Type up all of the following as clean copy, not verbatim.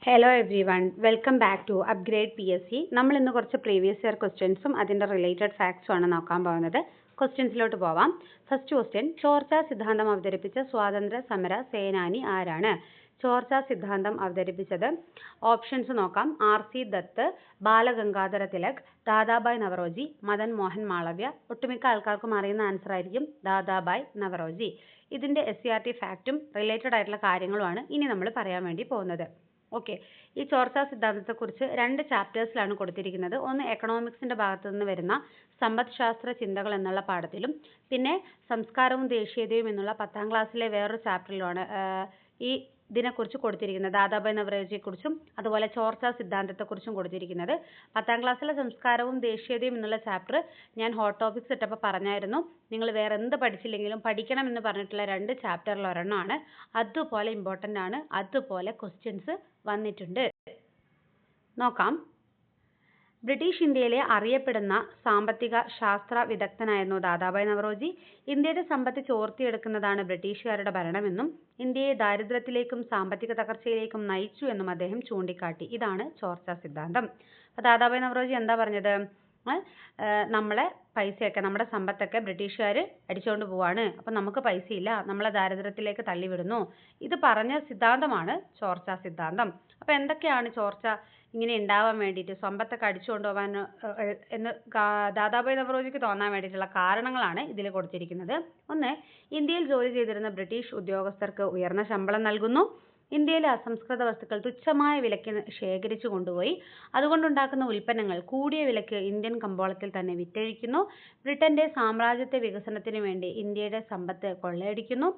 Hello everyone, welcome back to upgrade PSC. നമ്മൾ ഇന്ന് കുറച്ച് പ്രീവിയസ് ഇയർ ക്വസ്റ്റ്യൻസും അതിൻ്റെ റിലേറ്റഡ് ഫാക്ട്സും ആണ് നോക്കാൻ പോകുന്നത്. ക്വസ്റ്റ്യൻസിലോട്ട് പോവാം. ഫസ്റ്റ് ക്വസ്റ്റ്യൻ, ചോർച്ച സിദ്ധാന്തം അവതരിപ്പിച്ച സ്വാതന്ത്ര്യ സമര സേനാനി ആരാണ്? ചോർച്ച സിദ്ധാന്തം അവതരിപ്പിച്ചത് ഓപ്ഷൻസ് നോക്കാം. RC ദത്ത്, ബാലഗംഗാധര തിലക്, ദാദാബായ് നവറോജി, മദൻ മോഹൻ മാളവ്യ. ഒട്ടുമിക്ക ആൾക്കാർക്കും അറിയുന്ന ആൻസർ ആയിരിക്കും ദാദാബായ് നവറോജി. ഇതിൻ്റെ SCRT ഫാക്റ്റും റിലേറ്റഡ് ആയിട്ടുള്ള കാര്യങ്ങളുമാണ് ഇനി നമ്മൾ പറയാൻ വേണ്ടി പോകുന്നത്. ഓക്കെ, ഈ ചോർച്ച സിദ്ധാന്തത്തെക്കുറിച്ച് 2 ചാപ്റ്റേഴ്സിലാണ് കൊടുത്തിരിക്കുന്നത്. ഒന്ന് എക്കണോമിക്സിൻ്റെ ഭാഗത്തു നിന്ന് വരുന്ന സമ്പദ് ശാസ്ത്ര ചിന്തകൾ എന്നുള്ള പാഠത്തിലും, പിന്നെ സംസ്കാരവും ദേശീയതയും എന്നുള്ള 10ാം ക്ലാസ്സിലെ വേറൊരു ചാപ്റ്ററിലുമാണ് ഈ ഇതിനെക്കുറിച്ച് കൊടുത്തിരിക്കുന്നത്. ദാദാബായ് നവറോജിയെക്കുറിച്ചും അതുപോലെ ചോർച്ച സിദ്ധാന്തത്തെക്കുറിച്ചും കൊടുത്തിരിക്കുന്നത്. 10ാം ക്ലാസ്സിലെ സംസ്കാരവും ദേശീയതയും എന്നുള്ള ചാപ്റ്റർ ഞാൻ ഹോട്ട് ടോപ്പിക്സ് ഇട്ടപ്പോൾ പറഞ്ഞായിരുന്നു, നിങ്ങൾ വേറെ എന്ത് പഠിച്ചില്ലെങ്കിലും പഠിക്കണം എന്ന് പറഞ്ഞിട്ടുള്ള 2 ചാപ്റ്ററിൽ ഒരെണ്ണമാണ്. അതുപോലെ ഇമ്പോർട്ടൻ്റ് ആണ്, അതുപോലെ ക്വസ്റ്റ്യൻസ് വന്നിട്ടുണ്ട്. നോക്കാം. ബ്രിട്ടീഷ് ഇന്ത്യയിലെ അറിയപ്പെടുന്ന സാമ്പത്തിക ശാസ്ത്ര വിദഗ്ധനായിരുന്നു ദാദാബായ് നവറോജി. ഇന്ത്യയുടെ സമ്പത്ത് ചോർത്തിയെടുക്കുന്നതാണ് ബ്രിട്ടീഷുകാരുടെ ഭരണമെന്നും ഇന്ത്യയെ ദാരിദ്ര്യത്തിലേക്കും സാമ്പത്തിക തകർച്ചയിലേക്കും നയിച്ചു എന്നും അദ്ദേഹം ചൂണ്ടിക്കാട്ടി. ഇതാണ് ചോർച്ച സിദ്ധാന്തം. അപ്പോൾ ദാദാബായ് നവറോജി എന്താ പറഞ്ഞത്? നമ്മളെ പൈസയൊക്കെ, നമ്മുടെ സമ്പത്തൊക്കെ ബ്രിട്ടീഷുകാർ അടിച്ചുകൊണ്ട് പോവാണ്, അപ്പം നമുക്ക് പൈസയില്ല, നമ്മളെ ദാരിദ്ര്യത്തിലേക്ക് തള്ളിവിടുന്നു. ഇത് പറഞ്ഞ സിദ്ധാന്തമാണ് ചോർച്ച സിദ്ധാന്തം. അപ്പോൾ എന്തൊക്കെയാണ് ചോർച്ച ഇങ്ങനെ ഉണ്ടാവാൻ വേണ്ടിയിട്ട്, സമ്പത്തൊക്കെ അടിച്ചുകൊണ്ട് പോകാൻ എന്ന് ദാദാബായ് നവറോജിക്ക് തോന്നാൻ വേണ്ടിയിട്ടുള്ള കാരണങ്ങളാണ് ഇതിൽ കൊടുത്തിരിക്കുന്നത്. ഒന്ന്, ഇന്ത്യയിൽ ജോലി ചെയ്തിരുന്ന ബ്രിട്ടീഷ് ഉദ്യോഗസ്ഥർക്ക് ഉയർന്ന ശമ്പളം നൽകുന്നു. ഇന്ത്യയിലെ അസംസ്കൃത വസ്തുക്കൾ തുച്ഛമായ വിലയ്ക്ക് ശേഖരിച്ചു കൊണ്ടുപോയി അതുകൊണ്ടുണ്ടാക്കുന്ന ഉൽപ്പന്നങ്ങൾ കൂടിയ വിലയ്ക്ക് ഇന്ത്യൻ കമ്പോളത്തിൽ തന്നെ വിറ്റഴിക്കുന്നു. ബ്രിട്ടന്റെ സാമ്രാജ്യത്വ വികസനത്തിന് വേണ്ടി ഇന്ത്യയുടെ സമ്പത്ത് കൊള്ളയടിക്കുന്നു.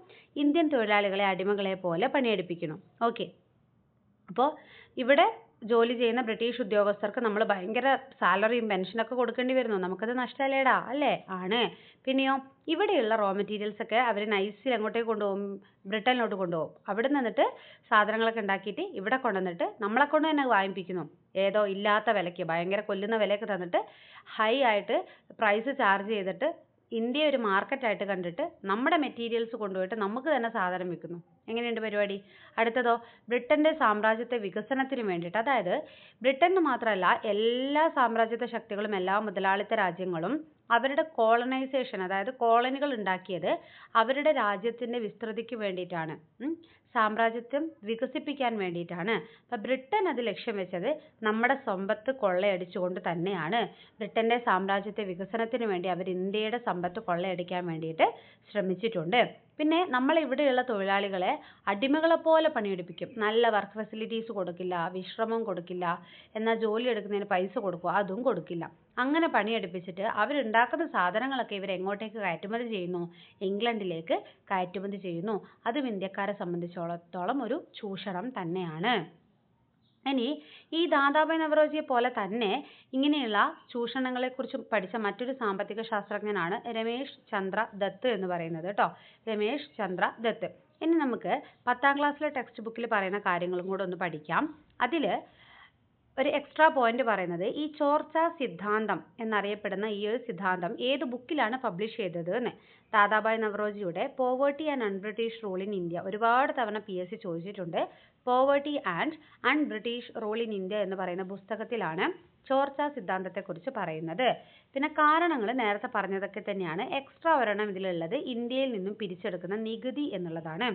ഇന്ത്യൻ തൊഴിലാളികളെ അടിമകളെ പോലെ പണിയെടുപ്പിക്കുന്നു. ഓക്കെ, അപ്പോൾ ഇവിടെ ജോലി ചെയ്യുന്ന ബ്രിട്ടീഷ് ഉദ്യോഗസ്ഥർക്ക് നമ്മൾ ഭയങ്കര സാലറിയും പെൻഷനൊക്കെ കൊടുക്കേണ്ടി വരുന്നു. നമുക്കത് നഷ്ടമല്ലേടാ, അല്ലേ? ആണ്. പിന്നെയോ ഇവിടെയുള്ള റോ മെറ്റീരിയൽസ് ഒക്കെ അവർ നൈസിൽ എങ്ങോട്ടേക്ക് കൊണ്ടുപോകും? ബ്രിട്ടനിലോട്ട് കൊണ്ടുപോകും. അവിടെ നിന്നിട്ട് സാധനങ്ങളൊക്കെ ഉണ്ടാക്കിയിട്ട് ഇവിടെ കൊണ്ടുവന്നിട്ട് നമ്മളെ കൊണ്ട് തന്നെ വാങ്ങിപ്പിക്കുന്നു. ഏതോ ഇല്ലാത്ത വിലയ്ക്ക്, ഭയങ്കര കൊല്ലുന്ന വിലയൊക്കെ തന്നിട്ട് ഹൈ ആയിട്ട് പ്രൈസ് ചാർജ് ചെയ്തിട്ട് ഇന്ത്യ ഒരു മാർക്കറ്റായിട്ട് കണ്ടിട്ട് നമ്മുടെ മെറ്റീരിയൽസ് കൊണ്ടുപോയിട്ട് നമുക്ക് തന്നെ സാധനം വിൽക്കുന്നു. എങ്ങനെയുണ്ട് പരിപാടി? അടുത്തതോ, ബ്രിട്ടന്റെ സാമ്രാജ്യത്വ വികസനത്തിന് വേണ്ടിയിട്ട്, അതായത് ബ്രിട്ടന് മാത്രമല്ല എല്ലാ സാമ്രാജ്യത്വ ശക്തികളും എല്ലാ മുതലാളിത്ത രാജ്യങ്ങളും അവരുടെ കോളനൈസേഷൻ, അതായത് കോളനികൾ ഉണ്ടാക്കിയത് അവരുടെ രാജ്യത്തിൻ്റെ വിസ്തൃതിക്ക് വേണ്ടിയിട്ടാണ്, സാമ്രാജ്യത്വം വികസിപ്പിക്കാൻ വേണ്ടിയിട്ടാണ്. അപ്പം ബ്രിട്ടൻ അത് ലക്ഷ്യം വെച്ചത് നമ്മുടെ സമ്പത്ത് കൊള്ളയടിച്ചുകൊണ്ട് തന്നെയാണ്. ബ്രിട്ടൻ്റെ സാമ്രാജ്യത്വ വികസനത്തിന് വേണ്ടി അവർ ഇന്ത്യയുടെ സമ്പത്ത് കൊള്ളയടിക്കാൻ വേണ്ടിയിട്ട് ശ്രമിച്ചിട്ടുണ്ട്. പിന്നെ നമ്മളിവിടെയുള്ള തൊഴിലാളികളെ അടിമകളെ പോലെ പണിയെടുപ്പിക്കും. നല്ല വർക്ക് ഫെസിലിറ്റീസ് കൊടുക്കില്ല, വിശ്രമം കൊടുക്കില്ല, എന്നാൽ ജോലി എടുക്കുന്നതിന് പൈസ കൊടുക്കുക, അതും കൊടുക്കില്ല. അങ്ങനെ പണിയെടുപ്പിച്ചിട്ട് അവരുണ്ടാക്കുന്ന സാധനങ്ങളൊക്കെ ഇവരെങ്ങോട്ടേക്ക് കയറ്റുമതി ചെയ്യുന്നു? ഇംഗ്ലണ്ടിലേക്ക് കയറ്റുമതി ചെയ്യുന്നു. അതും ഇന്ത്യക്കാരെ സംബന്ധിച്ചിടത്തോളം ഒരു ചൂഷണം തന്നെയാണ്. ഇനി ഈ ദാദാബായ് നവറോജിയെ പോലെ തന്നെ ഇങ്ങനെയുള്ള ചൂഷണങ്ങളെക്കുറിച്ച് പഠിച്ച മറ്റൊരു സാമ്പത്തിക ശാസ്ത്രജ്ഞനാണ് രമേശ് ചന്ദ്ര ദത്ത് എന്ന് പറയുന്നത് കേട്ടോ. രമേശ് ചന്ദ്ര ദത്ത്. ഇനി നമുക്ക് 10ാം ക്ലാസ്സിലെ ടെക്സ്റ്റ് ബുക്കിൽ പറയുന്ന കാര്യങ്ങളും കൂടെ ഒന്ന് പഠിക്കാം. അതിൽ ഒരു എക്സ്ട്രാ പോയിന്റ് പറയുന്നത്, ഈ ചോർച്ച സിദ്ധാന്തം എന്നറിയപ്പെടുന്ന ഈ ഒരു സിദ്ധാന്തം ഏത് ബുക്കിലാണ് പബ്ലിഷ് ചെയ്തത് എന്ന്. ദാദാബായ് നവറോജിയുടെ poverty and unBritish rule in India ഒരുപാട് തവണ PSC ചോദിച്ചിട്ടുണ്ട്. Poverty and unBritish rule in India എന്ന് പറയുന്ന പുസ്തകത്തിലാണ് ചോർച്ച സിദ്ധാന്തത്തെക്കുറിച്ച് പറയുന്നത്. പിന്നെ കാരണങ്ങൾ നേരത്തെ പറഞ്ഞതൊക്കെ തന്നെയാണ്. എക്സ്ട്രാ ഒരെണ്ണം ഇതിലുള്ളത് ഇന്ത്യയിൽ നിന്നും പിരിച്ചെടുക്കുന്ന നികുതി എന്നുള്ളതാണ്.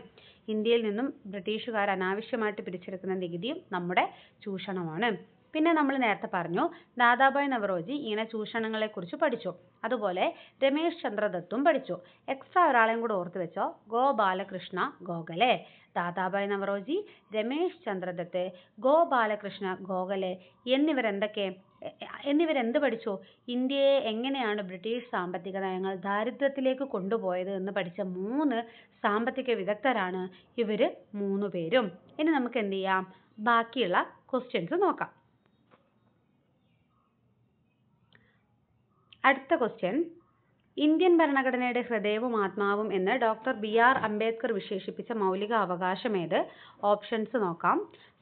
ഇന്ത്യയിൽ നിന്നും ബ്രിട്ടീഷുകാർ അനാവശ്യമായിട്ട് പിരിച്ചെടുക്കുന്ന നികുതിയും നമ്മുടെ ചൂഷണമാണ്. പിന്നെ നമ്മൾ നേരത്തെ പറഞ്ഞു ദാദാബായ് നവറോജി ഇങ്ങനെ ചൂഷണങ്ങളെക്കുറിച്ച് പഠിച്ചു. അതുപോലെ രമേശ് ചന്ദ്ര ദത്തും പഠിച്ചു. എക്സ്ട്രാ ഒരാളെയും കൂടെ ഓർത്ത് വെച്ചോ, ഗോപാലകൃഷ്ണ ഗോഖലെ. ദാദാബായ് നവറോജി, രമേശ് ചന്ദ്ര ദത്ത്, ഗോപാലകൃഷ്ണ ഗോഖലെ എന്നിവരെന്ത് പഠിച്ചു? ഇന്ത്യയെ എങ്ങനെയാണ് ബ്രിട്ടീഷ് സാമ്പത്തിക നയങ്ങൾ ദാരിദ്ര്യത്തിലേക്ക് കൊണ്ടുപോയത് എന്ന് പഠിച്ച 3 സാമ്പത്തിക വിദഗ്ധരാണ് ഇവർ 3 പേരും. ഇനി നമുക്ക് എന്ത് ചെയ്യാം? ബാക്കിയുള്ള ക്വസ്റ്റ്യൻസ് നോക്കാം. അടുത്ത ക്വസ്റ്റ്യൻ, ഇന്ത്യൻ ഭരണഘടനയുടെ ഹൃദയവും ആത്മാവും എന്ന് ഡോക്ടർ BR അംബേദ്കർ വിശേഷിപ്പിച്ച മൗലിക അവകാശം ഏത്? ഓപ്ഷൻസ് നോക്കാം.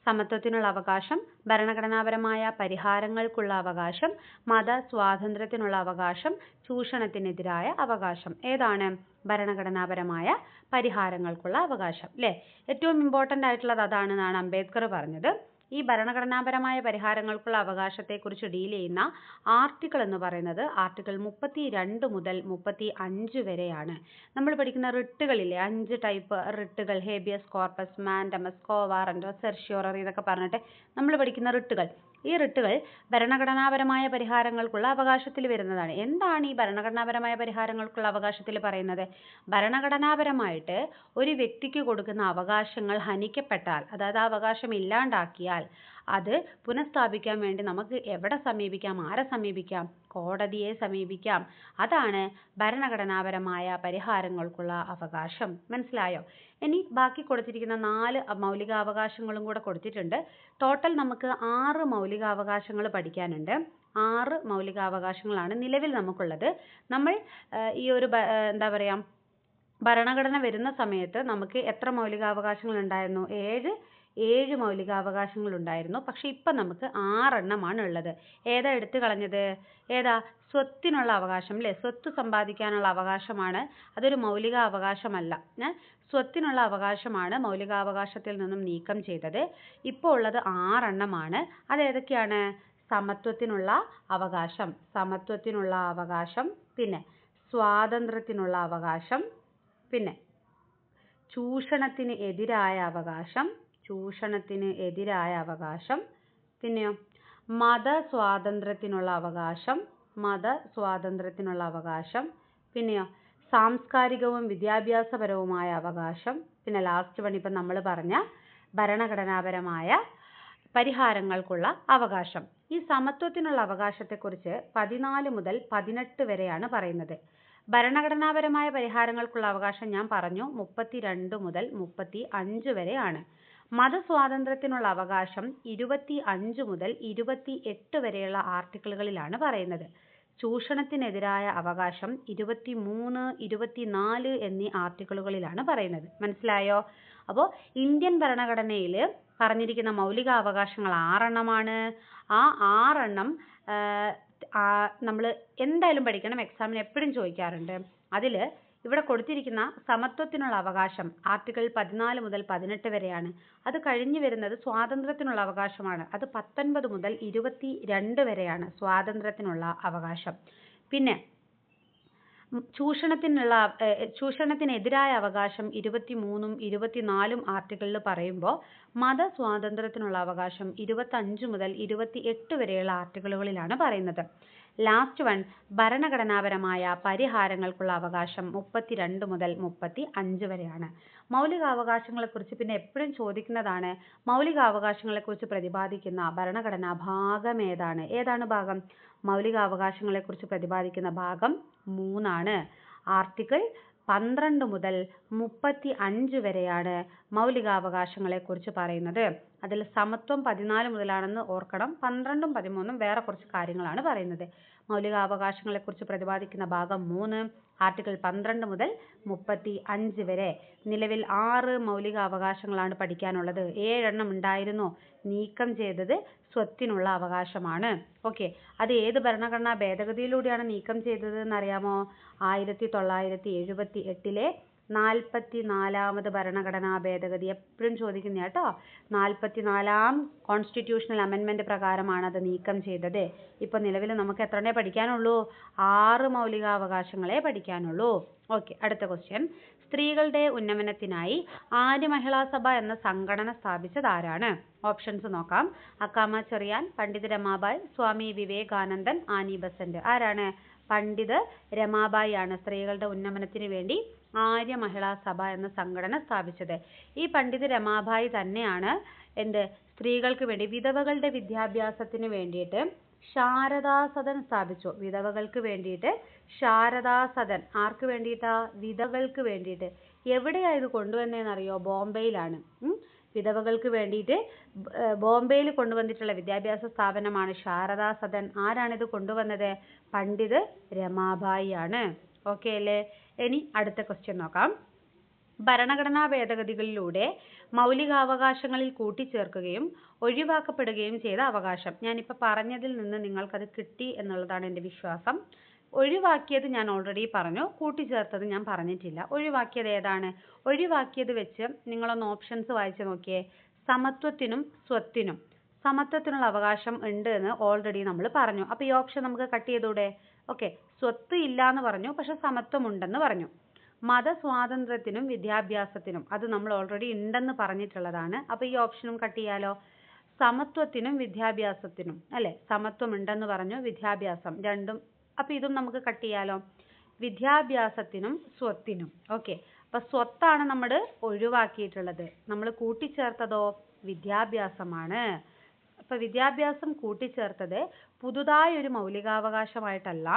സമത്വത്തിനുള്ള അവകാശം, ഭരണഘടനാപരമായ പരിഹാരങ്ങൾക്കുള്ള അവകാശം, മത സ്വാതന്ത്ര്യത്തിനുള്ള അവകാശം, ചൂഷണത്തിനെതിരായ അവകാശം. ഏതാണ്? ഭരണഘടനാപരമായ പരിഹാരങ്ങൾക്കുള്ള അവകാശം, അല്ലേ? ഏറ്റവും ഇമ്പോർട്ടൻ്റ് ആയിട്ടുള്ളത് അതാണെന്നാണ് അംബേദ്കർ പറഞ്ഞത്. ഈ ഭരണഘടനാപരമായ പരിഹാരങ്ങൾക്കുള്ള അവകാശത്തെക്കുറിച്ച് ഡീൽ ചെയ്യുന്ന ആർട്ടിക്കിൾ എന്ന് പറയുന്നത് ആർട്ടിക്കിൾ 32 മുതൽ 35 വരെയാണ്. നമ്മൾ പഠിക്കുന്ന റിട്ടുകളില്ലേ, 5 ടൈപ്പ് റിട്ടുകൾ, ഹേബിയസ് കോർപ്പസ്, മാൻഡമസ്, കോ വാറന്റോ, സെർഷ്യോററി എന്നൊക്കെ പറഞ്ഞിട്ട് നമ്മൾ പഠിക്കുന്ന റിട്ടുകൾ. ഈ റിട്ടുകൾ ഭരണഘടനാപരമായ പരിഹാരങ്ങൾക്കുള്ള അവകാശത്തിൽ വരുന്നതാണ്. എന്താണ് ഈ ഭരണഘടനാപരമായ പരിഹാരങ്ങൾക്കുള്ള അവകാശത്തിൽ പറയുന്നത്? ഭരണഘടനാപരമായിട്ട് ഒരു വ്യക്തിക്ക് കൊടുക്കുന്ന അവകാശങ്ങൾ ഹനിക്കപ്പെട്ടാൽ, അതായത് ആ അവകാശം ഇല്ലാണ്ടാക്കിയാൽ അത് പുനഃസ്ഥാപിക്കാൻ വേണ്ടി നമുക്ക് എവിടെ സമീപിക്കാം, ആരെ സമീപിക്കാം? കോടതിയെ സമീപിക്കാം. അതാണ് ഭരണഘടനാപരമായ പരിഹാരങ്ങൾക്കുള്ള അവകാശം. മനസ്സിലായോ? ഇനി ബാക്കി കൊടുത്തിരിക്കുന്ന 4 മൗലികാവകാശങ്ങളും കൂടെ കൊടുത്തിട്ടുണ്ട്. ടോട്ടൽ നമുക്ക് 6 മൗലികാവകാശങ്ങൾ പഠിക്കാനുണ്ട്. 6 മൗലികാവകാശങ്ങളാണ് നിലവിൽ നമുക്കുള്ളത്. നമ്മൾ ഈ ഒരു എന്താ പറയുക, ഭരണഘടന വരുന്ന സമയത്ത് നമുക്ക് എത്ര മൗലികാവകാശങ്ങൾ ഉണ്ടായിരുന്നു? 7 മൗലികാവകാശങ്ങൾ ഉണ്ടായിരുന്നു. പക്ഷെ ഇപ്പം നമുക്ക് 6 എണ്ണമാണ് ഉള്ളത്. ഏതാ എടുത്തു കളഞ്ഞത്? ഏതാ? സ്വത്തിനുള്ള അവകാശം അല്ലേ? സ്വത്ത് സമ്പാദിക്കാനുള്ള അവകാശമാണ്. അതൊരു മൗലികാവകാശമല്ല. സ്വത്തിനുള്ള അവകാശമാണ് മൗലികാവകാശത്തിൽ നിന്നും നീക്കം ചെയ്തത്. ഇപ്പോൾ ഉള്ളത് 6 എണ്ണമാണ്. അതേതൊക്കെയാണ്? സമത്വത്തിനുള്ള അവകാശം, സമത്വത്തിനുള്ള അവകാശം, പിന്നെ സ്വാതന്ത്ര്യത്തിനുള്ള അവകാശം, പിന്നെ ചൂഷണത്തിന് എതിരായ അവകാശം, ചൂഷണത്തിന് എതിരായ അവകാശം, പിന്നെയോ മതസ്വാതന്ത്ര്യത്തിനുള്ള അവകാശം, മതസ്വാതന്ത്ര്യത്തിനുള്ള അവകാശം, പിന്നെയോ സാംസ്കാരികവും വിദ്യാഭ്യാസപരവുമായ അവകാശം, പിന്നെ ലാസ്റ്റ് വൺ ഇപ്പം നമ്മൾ പറഞ്ഞ ഭരണഘടനാപരമായ പരിഹാരങ്ങൾക്കുള്ള അവകാശം. ഈ സമത്വത്തിനുള്ള അവകാശത്തെക്കുറിച്ച് 14 മുതൽ 18 വരെയാണ് പറയുന്നത്. ഭരണഘടനാപരമായ പരിഹാരങ്ങൾക്കുള്ള അവകാശം ഞാൻ പറഞ്ഞു 32 മുതൽ 35 വരെയാണ്. മതസ്വാതന്ത്ര്യത്തിനുള്ള അവകാശം 25 മുതൽ 28 വരെയുള്ള ആർട്ടിക്കിളുകളിലാണ് പറയുന്നത്. ചൂഷണത്തിനെതിരായ അവകാശം 23, 24 എന്നീ ആർട്ടിക്കിളുകളിലാണ് പറയുന്നത്. മനസ്സിലായോ? അപ്പോൾ ഇന്ത്യൻ ഭരണഘടനയിൽ പറഞ്ഞിരിക്കുന്ന മൗലികാവകാശങ്ങൾ 6 എണ്ണമാണ്. ആ 6 എണ്ണം നമ്മൾ എന്തായാലും പഠിക്കണം, എക്സാമിന് എപ്പോഴും ചോദിക്കാറുണ്ട്. അതിൽ ഇവിടെ കൊടുത്തിരിക്കുന്ന സമത്വത്തിനുള്ള അവകാശം ആർട്ടിക്കിൾ 14 മുതൽ 18 വരെയാണ്. അത് കഴിഞ്ഞു വരുന്നത് സ്വാതന്ത്ര്യത്തിനുള്ള അവകാശമാണ്. അത് 19 മുതൽ 22 വരെയാണ് സ്വാതന്ത്ര്യത്തിനുള്ള അവകാശം. പിന്നെ ചൂഷണത്തിനെതിരായ അവകാശം 23ഉം 24ഉം ആർട്ടിക്കിളിൽ പറയുമ്പോൾ മതസ്വാതന്ത്ര്യത്തിനുള്ള അവകാശം 25 മുതൽ 28 വരെയുള്ള ആർട്ടിക്കിളുകളിലാണ് പറയുന്നത്. ലാസ്റ്റ് വൺ ഭരണഘടനാപരമായ പരിഹാരങ്ങൾക്കുള്ള അവകാശം 32 മുതൽ 35 വരെയാണ്. മൗലികാവകാശങ്ങളെക്കുറിച്ച് പിന്നെ എപ്പോഴും ചോദിക്കുന്നതാണ്, മൗലികാവകാശങ്ങളെക്കുറിച്ച് പ്രതിപാദിക്കുന്ന ഭരണഘടനാ ഭാഗം ഏതാണ്? ഏതാണ് ഭാഗം? മൗലികാവകാശങ്ങളെക്കുറിച്ച് പ്രതിപാദിക്കുന്ന ഭാഗം 3 ആർട്ടിക്കിൾ 12 മുതൽ 35 വരെയാണ് മൗലികാവകാശങ്ങളെക്കുറിച്ച് പറയുന്നത്. അതിൽ സമത്വം 14 മുതലാണെന്ന് ഓർക്കണം. 12ഉം 13ഉം വേറെ കുറച്ച് കാര്യങ്ങളാണ് പറയുന്നത്. മൗലികാവകാശങ്ങളെക്കുറിച്ച് പ്രതിപാദിക്കുന്ന ഭാഗം 3 ആർട്ടിക്കിൾ 12 മുതൽ 35 വരെ. നിലവിൽ 6 മൗലികാവകാശങ്ങളാണ് പഠിക്കാനുള്ളത്. 7 എണ്ണം ഉണ്ടായിരുന്നു, നീക്കം ചെയ്തത് സ്വത്തിനുള്ള അവകാശമാണ്. ഓക്കെ, അത് ഏത് ഭരണഘടനാ ഭേദഗതിയിലൂടെയാണ് നീക്കം ചെയ്തത് എന്നറിയാമോ? 1978 44ാമത് ഭരണഘടനാ ഭേദഗതി. എപ്പോഴും ചോദിക്കുന്ന കേട്ടോ, 44ാം കോൺസ്റ്റിറ്റ്യൂഷണൽ അമെൻമെന്റ് പ്രകാരമാണ് അത് നീക്കം ചെയ്തത്. ഇപ്പൊ നിലവിൽ നമുക്ക് എത്ര എണ്ണേ പഠിക്കാനുള്ളൂ? 6 മൗലികാവകാശങ്ങളെ പഠിക്കാനുള്ളൂ. ഓക്കെ, അടുത്ത ക്വസ്റ്റ്യൻ. സ്ത്രീകളുടെ ഉന്നമനത്തിനായി ആര്യ മഹിളാ സഭ എന്ന സംഘടന സ്ഥാപിച്ചത് ആരാണ്? ഓപ്ഷൻസ് നോക്കാം. അക്കാമ ചെറിയാൻ, പണ്ഡിറ്റ് രമാബായ്, സ്വാമി വിവേകാനന്ദൻ, ആനി ബസന്റ്. ആരാണ്? പണ്ഡിറ്റ് രമാബായി ആണ് സ്ത്രീകളുടെ ഉന്നമനത്തിന് വേണ്ടി ആര്യ മഹിളാ സഭ എന്ന സംഘടന സ്ഥാപിച്ചത്. ഈ പണ്ഡിറ്റ് രമാബായി തന്നെയാണ് സ്ത്രീകൾക്ക് വേണ്ടി, വിധവകളുടെ വിദ്യാഭ്യാസത്തിന് വേണ്ടിയിട്ട് ശാരദാ സദൻ സ്ഥാപിച്ചു. വിധവകൾക്ക് വേണ്ടിയിട്ട് ശാരദാ സദൻ. ആർക്ക് വേണ്ടിയിട്ടാ? വിധവകൾക്ക് വേണ്ടിയിട്ട്. എവിടെയാ ഇത് കൊണ്ടുവന്നതെന്നറിയോ? ബോംബെയിലാണ്. വിധവകൾക്ക് വേണ്ടിയിട്ട് ബോംബെയിൽ കൊണ്ടുവന്നിട്ടുള്ള വിദ്യാഭ്യാസ സ്ഥാപനമാണ് ശാരദാ സദൻ. ആരാണിത് കൊണ്ടുവന്നത്? പണ്ഡിറ്റ് രമാബായി ആണ്. ഓക്കെ അല്ലേ? ഇനി അടുത്ത ക്വസ്റ്റ്യൻ നോക്കാം. ഭരണഘടനാ ഭേദഗതികളിലൂടെ മൗലികാവകാശങ്ങളിൽ കൂട്ടിച്ചേർക്കുകയും ഒഴിവാക്കപ്പെടുകയും ചെയ്ത അവകാശം. ഞാനിപ്പോൾ പറഞ്ഞതിൽ നിന്ന് നിങ്ങൾക്കത് കിട്ടി എന്നുള്ളതാണ് എൻ്റെ വിശ്വാസം. ഒഴിവാക്കിയത് ഞാൻ ഓൾറെഡി പറഞ്ഞു, കൂട്ടിച്ചേർത്തത് ഞാൻ പറഞ്ഞിട്ടില്ല. ഒഴിവാക്കിയത് ഏതാണ്? ഒഴിവാക്കിയത് വെച്ച് നിങ്ങളൊന്ന് ഓപ്ഷൻസ് വായിച്ചു നോക്കിയേ. സമത്വത്തിനും സ്വത്തിനും. സമത്വത്തിനുള്ള അവകാശം ഉണ്ട് എന്ന് ഓൾറെഡി നമ്മൾ പറഞ്ഞു. അപ്പോൾ ഈ ഓപ്ഷൻ നമുക്ക് കട്ട് ചെയ്തൂടെ? ഓക്കെ, സ്വത്ത് ഇല്ല എന്ന് പറഞ്ഞു, പക്ഷെ സമത്വം ഉണ്ടെന്ന് പറഞ്ഞു. മതസ്വാതന്ത്ര്യത്തിനും വിദ്യാഭ്യാസത്തിനും അത് നമ്മൾ ഓൾറെഡി ഉണ്ടെന്ന് പറഞ്ഞിട്ടുള്ളതാണ്. അപ്പോൾ ഈ ഓപ്ഷനും കട്ട് ചെയ്യാലോ. സമത്വത്തിനും വിദ്യാഭ്യാസത്തിനും അല്ലെ, സമത്വം ഉണ്ടെന്ന് പറഞ്ഞു, വിദ്യാഭ്യാസം രണ്ടും, അപ്പോൾ ഇതും നമുക്ക് കട്ട് ചെയ്യാലോ. വിദ്യാഭ്യാസത്തിനും സ്വത്തിനും. ഓക്കെ, അപ്പോൾ സ്വത്താണ് നമ്മൾ ഒഴിവാക്കിയിട്ടുള്ളത്, നമ്മൾ കൂട്ടിച്ചേർത്തതോ വിദ്യാഭ്യാസമാണ്. അപ്പോൾ വിദ്യാഭ്യാസം കൂട്ടിച്ചേർത്തത് പുതുതായി ഒരു മൗലികാവകാശമായിട്ടല്ല,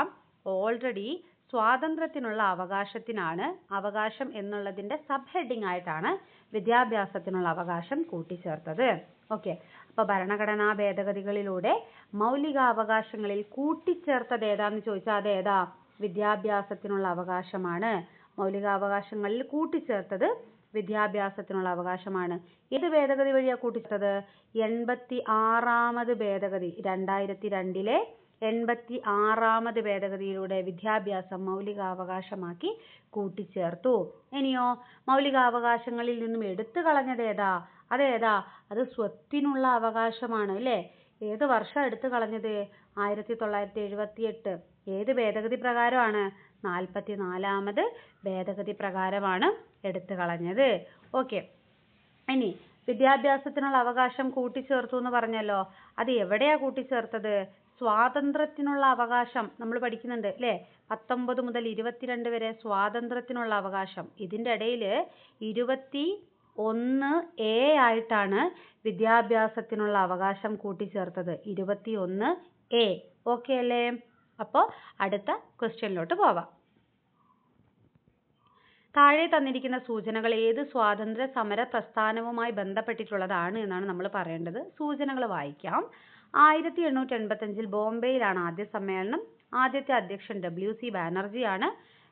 ഓൾറെഡി സ്വാതന്ത്ര്യത്തിനുള്ള അവകാശത്തിനാണ്. അവകാശം എന്നുള്ളതിൻ്റെ സബ് ഹെഡിങ് ആയിട്ടാണ് വിദ്യാഭ്യാസത്തിനുള്ള അവകാശം കൂട്ടിച്ചേർത്തത്. ഓക്കെ, അപ്പോൾ ഭരണഘടനാ ഭേദഗതികളിലൂടെ മൗലികാവകാശങ്ങളിൽ കൂട്ടിച്ചേർത്തത് ഏതാന്ന് ചോദിച്ചാൽ അത് ഏതാ? വിദ്യാഭ്യാസത്തിനുള്ള അവകാശമാണ്. മൗലികാവകാശങ്ങളിൽ കൂട്ടിച്ചേർത്തത് വിദ്യാഭ്യാസത്തിനുള്ള അവകാശമാണ്. ഏത് ഭേദഗതി വഴിയാണ് കൂട്ടിച്ചേർത്തത്? 86ാമത് ഭേദഗതി, 2002 86ാമത് ഭേദഗതിയിലൂടെ വിദ്യാഭ്യാസം മൗലികാവകാശമാക്കി കൂട്ടിച്ചേർത്തു. ഇനിയോ മൗലികാവകാശങ്ങളിൽ നിന്നും എടുത്തു കളഞ്ഞത് ഏതാ? അതേതാ? അത് സ്വത്തിനുള്ള അവകാശമാണ് അല്ലേ. ഏത് വർഷം എടുത്തു കളഞ്ഞത്? 1978. ഏത് ഭേദഗതി പ്രകാരമാണ്? 44ാമത് ഭേദഗതി പ്രകാരമാണ് എടുത്തു കളഞ്ഞത്. ഓക്കെ, ഇനി വിദ്യാഭ്യാസത്തിനുള്ള അവകാശം കൂട്ടിച്ചേർത്തു എന്ന് പറഞ്ഞല്ലോ, അത് എവിടെയാ കൂട്ടിച്ചേർത്തത്? സ്വാതന്ത്ര്യത്തിനുള്ള അവകാശം നമ്മൾ പഠിക്കുന്നുണ്ട് അല്ലേ, 19 മുതൽ 22 വരെ സ്വാതന്ത്ര്യത്തിനുള്ള അവകാശം. ഇതിൻ്റെ ഇടയിൽ 21A ആയിട്ടാണ് വിദ്യാഭ്യാസത്തിനുള്ള അവകാശം കൂട്ടിച്ചേർത്തത്. 21A. ഓക്കെ അല്ലേ? അപ്പോൾ അടുത്ത ക്വസ്റ്റ്യനിലോട്ട് പോവാം. താഴെ തന്നിരിക്കുന്ന സൂചനകൾ ഏത് സ്വാതന്ത്ര്യ സമര പ്രസ്ഥാനവുമായി ബന്ധപ്പെട്ടിട്ടുള്ളതാണ് എന്നാണ് നമ്മൾ പറയേണ്ടത്. സൂചനകൾ വായിക്കാം. 1885 ബോംബെയിലാണ് ആദ്യ സമ്മേളനം. ആദ്യത്തെ അധ്യക്ഷൻ WC ബാനർജിയാണ്.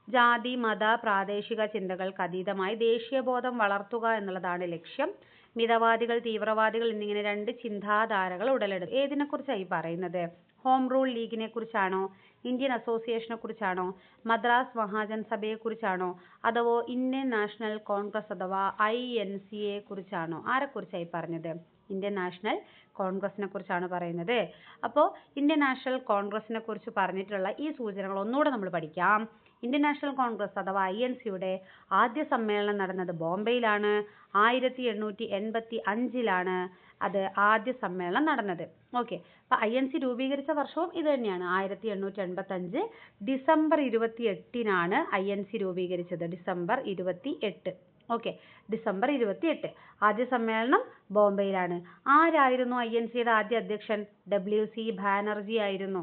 ജാതി മത പ്രാദേശിക ചിന്തകൾക്ക് അതീതമായി ദേശീയബോധം വളർത്തുക എന്നുള്ളതാണ് ലക്ഷ്യം. മിതവാദികൾ തീവ്രവാദികൾ എന്നിങ്ങനെ രണ്ട് ചിന്താധാരകൾ ഉടലെടുത്തു. ഏതിനെക്കുറിച്ചാണ് ഈ പറയുന്നത്? ഹോം റൂൾ ലീഗിനെ കുറിച്ചാണോ, ഇന്ത്യൻ അസോസിയേഷനെ കുറിച്ചാണോ, മദ്രാസ് മഹാജൻ സഭയെ കുറിച്ചാണോ, അഥവാ ഇന്ത്യൻ നാഷണൽ കോൺഗ്രസ് അഥവാ INC കുറിച്ചാണോ? ആരെക്കുറിച്ചായി പറഞ്ഞത്? ഇന്ത്യൻ നാഷണൽ കോൺഗ്രസിനെ കുറിച്ചാണ് പറയുന്നത്. അപ്പോൾ ഇന്ത്യൻ നാഷണൽ കോൺഗ്രസിനെ കുറിച്ച് പറഞ്ഞിട്ടുള്ള ഈ സൂചനകൾ ഒന്നുകൂടെ നമ്മൾ പഠിക്കാം. ഇന്ത്യൻ നാഷണൽ കോൺഗ്രസ് അഥവാ INCയുടെ ആദ്യ സമ്മേളനം നടന്നത് ബോംബെയിലാണ്. 1885 അത് ആദ്യ സമ്മേളനം നടന്നത്. ഓക്കെ, അപ്പോൾ INC രൂപീകരിച്ച വർഷവും ഇത് തന്നെയാണ്. 1885 ഡിസംബർ 28 INC രൂപീകരിച്ചത്. ഡിസംബർ 28. ഓക്കെ, ഡിസംബർ 28 ആദ്യ സമ്മേളനം ബോംബെയിലാണ്. ആരായിരുന്നു INCയുടെ ആദ്യ അധ്യക്ഷൻ? WC ബാനർജി ആയിരുന്നു.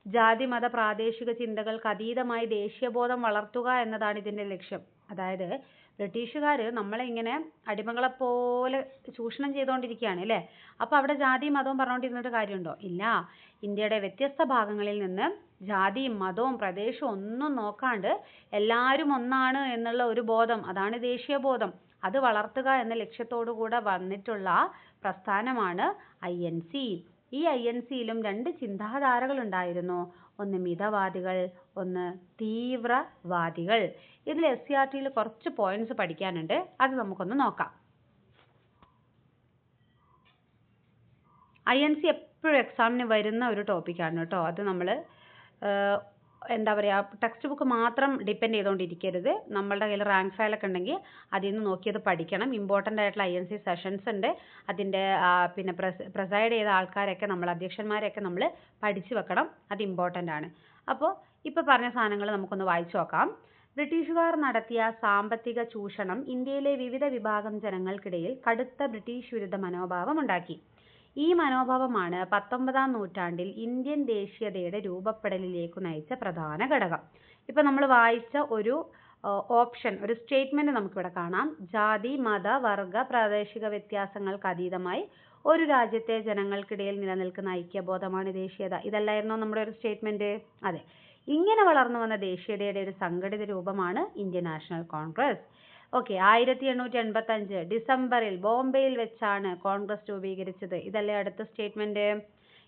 ജാതി മത പ്രാദേശിക ചിന്തകൾക്ക് അതീതമായി ദേശീയബോധം വളർത്തുക എന്നതാണ് ഇതിൻ്റെ ലക്ഷ്യം. അതായത് ബ്രിട്ടീഷുകാർ നമ്മളെ ഇങ്ങനെ അടിമകളെപ്പോലെ ചൂഷണം ചെയ്തുകൊണ്ടിരിക്കുകയാണ് അല്ലേ. അപ്പോൾ അവിടെ ജാതിയും മതവും പറഞ്ഞുകൊണ്ടിരുന്നിട്ട് കാര്യമുണ്ടോ? ഇല്ല. ഇന്ത്യയുടെ വ്യത്യസ്ത ഭാഗങ്ങളിൽ നിന്ന് ജാതിയും മതവും പ്രദേശവും ഒന്നും നോക്കാണ്ട് എല്ലാവരും ഒന്നാണ് എന്നുള്ള ഒരു ബോധം, അതാണ് ദേശീയബോധം, അത് വളർത്തുക എന്ന ലക്ഷ്യത്തോടു കൂടെ വന്നിട്ടുള്ള പ്രസ്ഥാനമാണ് INC. ഈ INCയിലും രണ്ട് ചിന്താധാരകൾ ഉണ്ടായിരുന്നു. ഒന്ന് മിതവാദികൾ, ഒന്ന് തീവ്രവാദികൾ. ഇതിൽ SCERTയിൽ കുറച്ച് പോയിന്റ്സ് പഠിക്കാനുണ്ട്, അത് നമുക്കൊന്ന് നോക്കാം. INC എപ്പോഴും എക്സാമിന് വരുന്ന ഒരു ടോപ്പിക്കാണ് കേട്ടോ. അത് നമ്മൾ എന്താ പറയുക, ടെക്സ്റ്റ് ബുക്ക് മാത്രം ഡിപ്പെൻഡ് ചെയ്തുകൊണ്ടിരിക്കരുത്. നമ്മളുടെ കയ്യിൽ റാങ്ക് ഫയലൊക്കെ ഉണ്ടെങ്കിൽ അതിൽ നിന്ന് നോക്കിയത് പഠിക്കണം. ഇമ്പോർട്ടൻ്റ് ആയിട്ടുള്ള INC സെഷൻസ് ഉണ്ട്. അതിൻ്റെ പിന്നെ പ്രിസൈഡ് ചെയ്ത ആൾക്കാരൊക്കെ നമ്മൾ അധ്യക്ഷന്മാരെയൊക്കെ നമ്മൾ പഠിച്ചു വെക്കണം. അത് ഇമ്പോർട്ടൻ്റ് ആണ്. അപ്പോൾ ഇപ്പോൾ പറഞ്ഞ സാധനങ്ങൾ നമുക്കൊന്ന് വായിച്ചു നോക്കാം. ബ്രിട്ടീഷുകാർ നടത്തിയ സാമ്പത്തിക ചൂഷണം ഇന്ത്യയിലെ വിവിധ വിഭാഗം ജനങ്ങൾക്കിടയിൽ കടുത്ത ബ്രിട്ടീഷ് വിരുദ്ധ മനോഭാവം ഉണ്ടാക്കി. ഈ മനോഭാവമാണ് 19ാം നൂറ്റാണ്ടിൽ ഇന്ത്യൻ ദേശീയതയുടെ രൂപപ്പെടലിലേക്ക് നയിച്ച പ്രധാന ഘടകം. ഇപ്പം നമ്മൾ വായിച്ച ഒരു ഓപ്ഷൻ, ഒരു സ്റ്റേറ്റ്മെന്റ് നമുക്കിവിടെ കാണാം. ജാതി മത വർഗ പ്രാദേശിക വ്യത്യാസങ്ങൾക്ക് അതീതമായി ഒരു രാജ്യത്തെ ജനങ്ങൾക്കിടയിൽ നിലനിൽക്കുന്ന ഐക്യബോധമാണ് ദേശീയത. ഇതല്ലായിരുന്നോ നമ്മുടെ ഒരു സ്റ്റേറ്റ്മെന്റ്? അതെ. ഇങ്ങനെ വളർന്നു വന്ന ദേശീയതയുടെ ഒരു സംഘടിത രൂപമാണ് ഇന്ത്യൻ നാഷണൽ കോൺഗ്രസ്. ഓക്കെ, 1885 ഡിസംബറിൽ ബോംബെയിൽ വെച്ചാണ് കോൺഗ്രസ് രൂപീകരിച്ചത്. ഇതല്ലേ അടുത്ത സ്റ്റേറ്റ്മെന്റ്?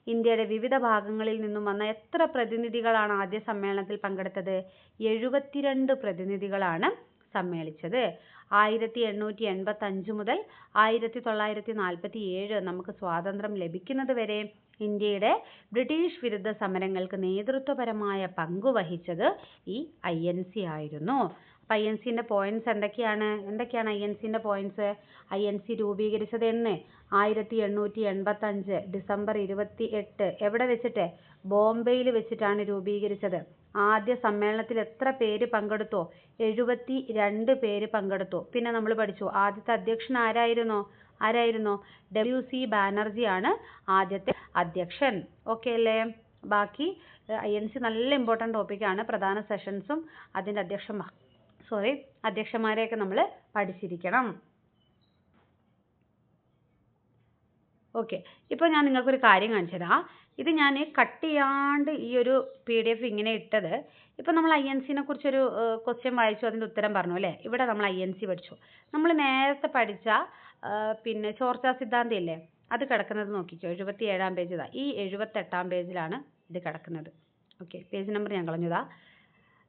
ഇന്ത്യയുടെ വിവിധ ഭാഗങ്ങളിൽ നിന്നും വന്ന എത്ര പ്രതിനിധികളാണ് ആദ്യ സമ്മേളനത്തിൽ പങ്കെടുത്തത്? 72 പ്രതിനിധികളാണ് സമ്മേളിച്ചത്. 1885 മുതൽ 1947 നമുക്ക് സ്വാതന്ത്ര്യം ലഭിക്കുന്നത് വരെ ഇന്ത്യയുടെ ബ്രിട്ടീഷ് വിരുദ്ധ സമരങ്ങൾക്ക് നേതൃത്വപരമായ പങ്ക് വഹിച്ചത് ഈ INC ആയിരുന്നു. അപ്പോൾ INCന്റെ പോയിന്റ്സ് എന്തൊക്കെയാണ് INCന്റെ പോയിന്റ്സ്? INC രൂപീകരിച്ചത് എന്ന് 1885 ഡിസംബർ 28 എവിടെ വെച്ചിട്ട്? ബോംബെയിൽ വെച്ചിട്ടാണ് രൂപീകരിച്ചത്. ആദ്യ സമ്മേളനത്തിൽ എത്ര പേര് പങ്കെടുത്തു? 72 പേര് പങ്കെടുത്തു. പിന്നെ നമ്മൾ പഠിച്ചു ആദ്യത്തെ അധ്യക്ഷൻ ആരായിരുന്നു? WC ബാനർജി ആണ് ആദ്യത്തെ അധ്യക്ഷൻ. ഓക്കെ അല്ലേ? ബാക്കി INC നല്ല ഇമ്പോർട്ടൻ്റ് ടോപ്പിക്കാണ്. പ്രധാന സെഷൻസും അതിൻ്റെ അധ്യക്ഷന്മാരെയൊക്കെ നമ്മൾ പഠിച്ചിരിക്കണം. ഓക്കെ, ഇപ്പോൾ ഞാൻ നിങ്ങൾക്കൊരു കാര്യം കാണിച്ചു തരാം. ഇത് ഞാൻ കട്ട് ചെയ്യാണ്ട് ഈ ഒരു PDF ഇങ്ങനെ ഇട്ടത്. ഇപ്പോൾ നമ്മൾ INCനെ കുറിച്ചൊരു ക്വസ്റ്റ്യൻ വായിച്ചു, അതിൻ്റെ ഉത്തരം പറഞ്ഞു അല്ലേ? ഇവിടെ നമ്മൾ INC പഠിച്ചു. നമ്മൾ നേരത്തെ പഠിച്ച പിന്നെ ചോർച്ചാ സിദ്ധാന്തം ഇല്ലേ, അത് കിടക്കുന്നത് നോക്കിക്കോ. 77-ാം പേജ് ഇതാ. ഈ 78-ാം പേജിലാണ് ഇത് കിടക്കുന്നത്. ഓക്കെ, പേജ് നമ്പർ ഞാൻ കളഞ്ഞതാ.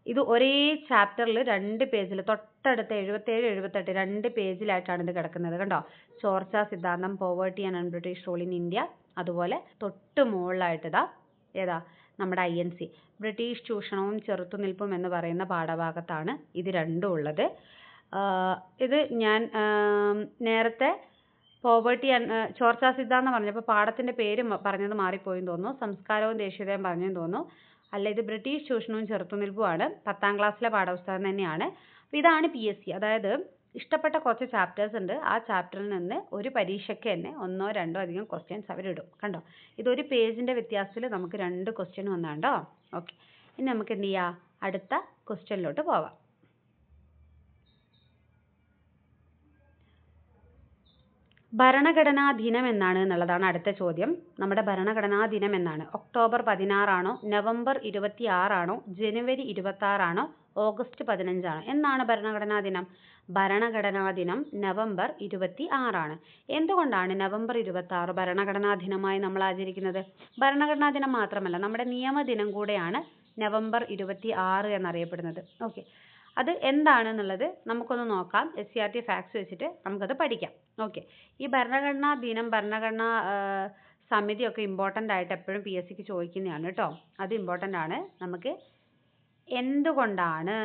ഇത് ഒരേ ചാപ്റ്ററിൽ 2 പേജിൽ തൊട്ടടുത്ത 77, 78 2 പേജിലായിട്ടാണ് ഇത് കിടക്കുന്നത്. കണ്ടോ? ചോർച്ചാ സിദ്ധാന്തം, poverty and unBritish rule in India. അതുപോലെ തൊട്ട് മുകളിലായിട്ട് ഇതാ ഏതാ നമ്മുടെ INC, ബ്രിട്ടീഷ് ചൂഷണവും ചെറുത്തുനിൽപ്പും എന്ന് പറയുന്ന പാഠഭാഗത്താണ് ഇത് രണ്ടും ഉള്ളത്. ഇത് ഞാൻ നേരത്തെ പോവേർട്ടി ചോർച്ചാ സിദ്ധാന്തം പറഞ്ഞപ്പോൾ പാഠത്തിൻ്റെ പേര് പറഞ്ഞത് മാറിപ്പോയെന്ന് തോന്നുന്നു. സംസ്കാരവും ദേശീയതയും പറഞ്ഞെന്ന് തോന്നുന്നു. അല്ല, ഇത് ബ്രിട്ടീഷ് ചൂഷണവും ചെറുത്തുനിൽപ്പുമാണ്. 10ാം ക്ലാസ്സിലെ പാഠപുസ്തകം തന്നെയാണ്. അപ്പോൾ ഇതാണ് PSC. അതായത് ഇഷ്ടപ്പെട്ട കുറച്ച് ചാപ്റ്റേഴ്സ് ഉണ്ട്. ആ ചാപ്റ്ററിൽ നിന്ന് ഒരു പരീക്ഷയ്ക്ക് തന്നെ 1 2 അധികം ക്വസ്റ്റ്യൻസ് അവരിടും. കണ്ടോ? ഇതൊരു പേജിൻ്റെ വ്യത്യാസത്തിൽ നമുക്ക് 2 ക്വസ്റ്റ്യൻ വന്നാണ്ടോ. ഓക്കെ, ഇനി നമുക്ക് എന്ത് ചെയ്യാം? അടുത്ത ക്വസ്റ്റ്യനിലോട്ട് പോവാം. ഭരണഘടനാ ദിനം എന്നാണ് എന്നുള്ളതാണ് അടുത്ത ചോദ്യം. നമ്മുടെ ഭരണഘടനാ ദിനം എന്നാണ്? ഒക്ടോബർ 16 ആണോ, നവംബർ 26 ആണോ, ജനുവരി 26 ആണോ, ഓഗസ്റ്റ് 15 ആണോ? എന്നാണ് ഭരണഘടനാ ദിനം? ഭരണഘടനാ ദിനം നവംബർ 26 ആണ്. എന്തുകൊണ്ടാണ് നവംബർ 26 ഭരണഘടനാ ദിനമായി നമ്മൾ ആചരിക്കുന്നത്? ഭരണഘടനാ ദിനം മാത്രമല്ല, നമ്മുടെ നിയമദിനം കൂടെയാണ് നവംബർ 26 എന്നറിയപ്പെടുന്നത്. ഓക്കെ, അത് എന്താണെന്നുള്ളത് നമുക്കൊന്ന് നോക്കാം. SCERT ഫാക്ട്സ് വെച്ചിട്ട് നമുക്കത് പഠിക്കാം. ഓക്കെ, ഈ ഭരണഘടനാ ദിനം, ഭരണഘടനാ സമിതിയൊക്കെ ഇമ്പോർട്ടൻ്റ് ആയിട്ട് എപ്പോഴും PSCക്ക് ചോദിക്കുന്നതാണ് കേട്ടോ. അത് ഇമ്പോർട്ടൻ്റ് ആണ്. നമുക്ക് എന്തുകൊണ്ടാണ്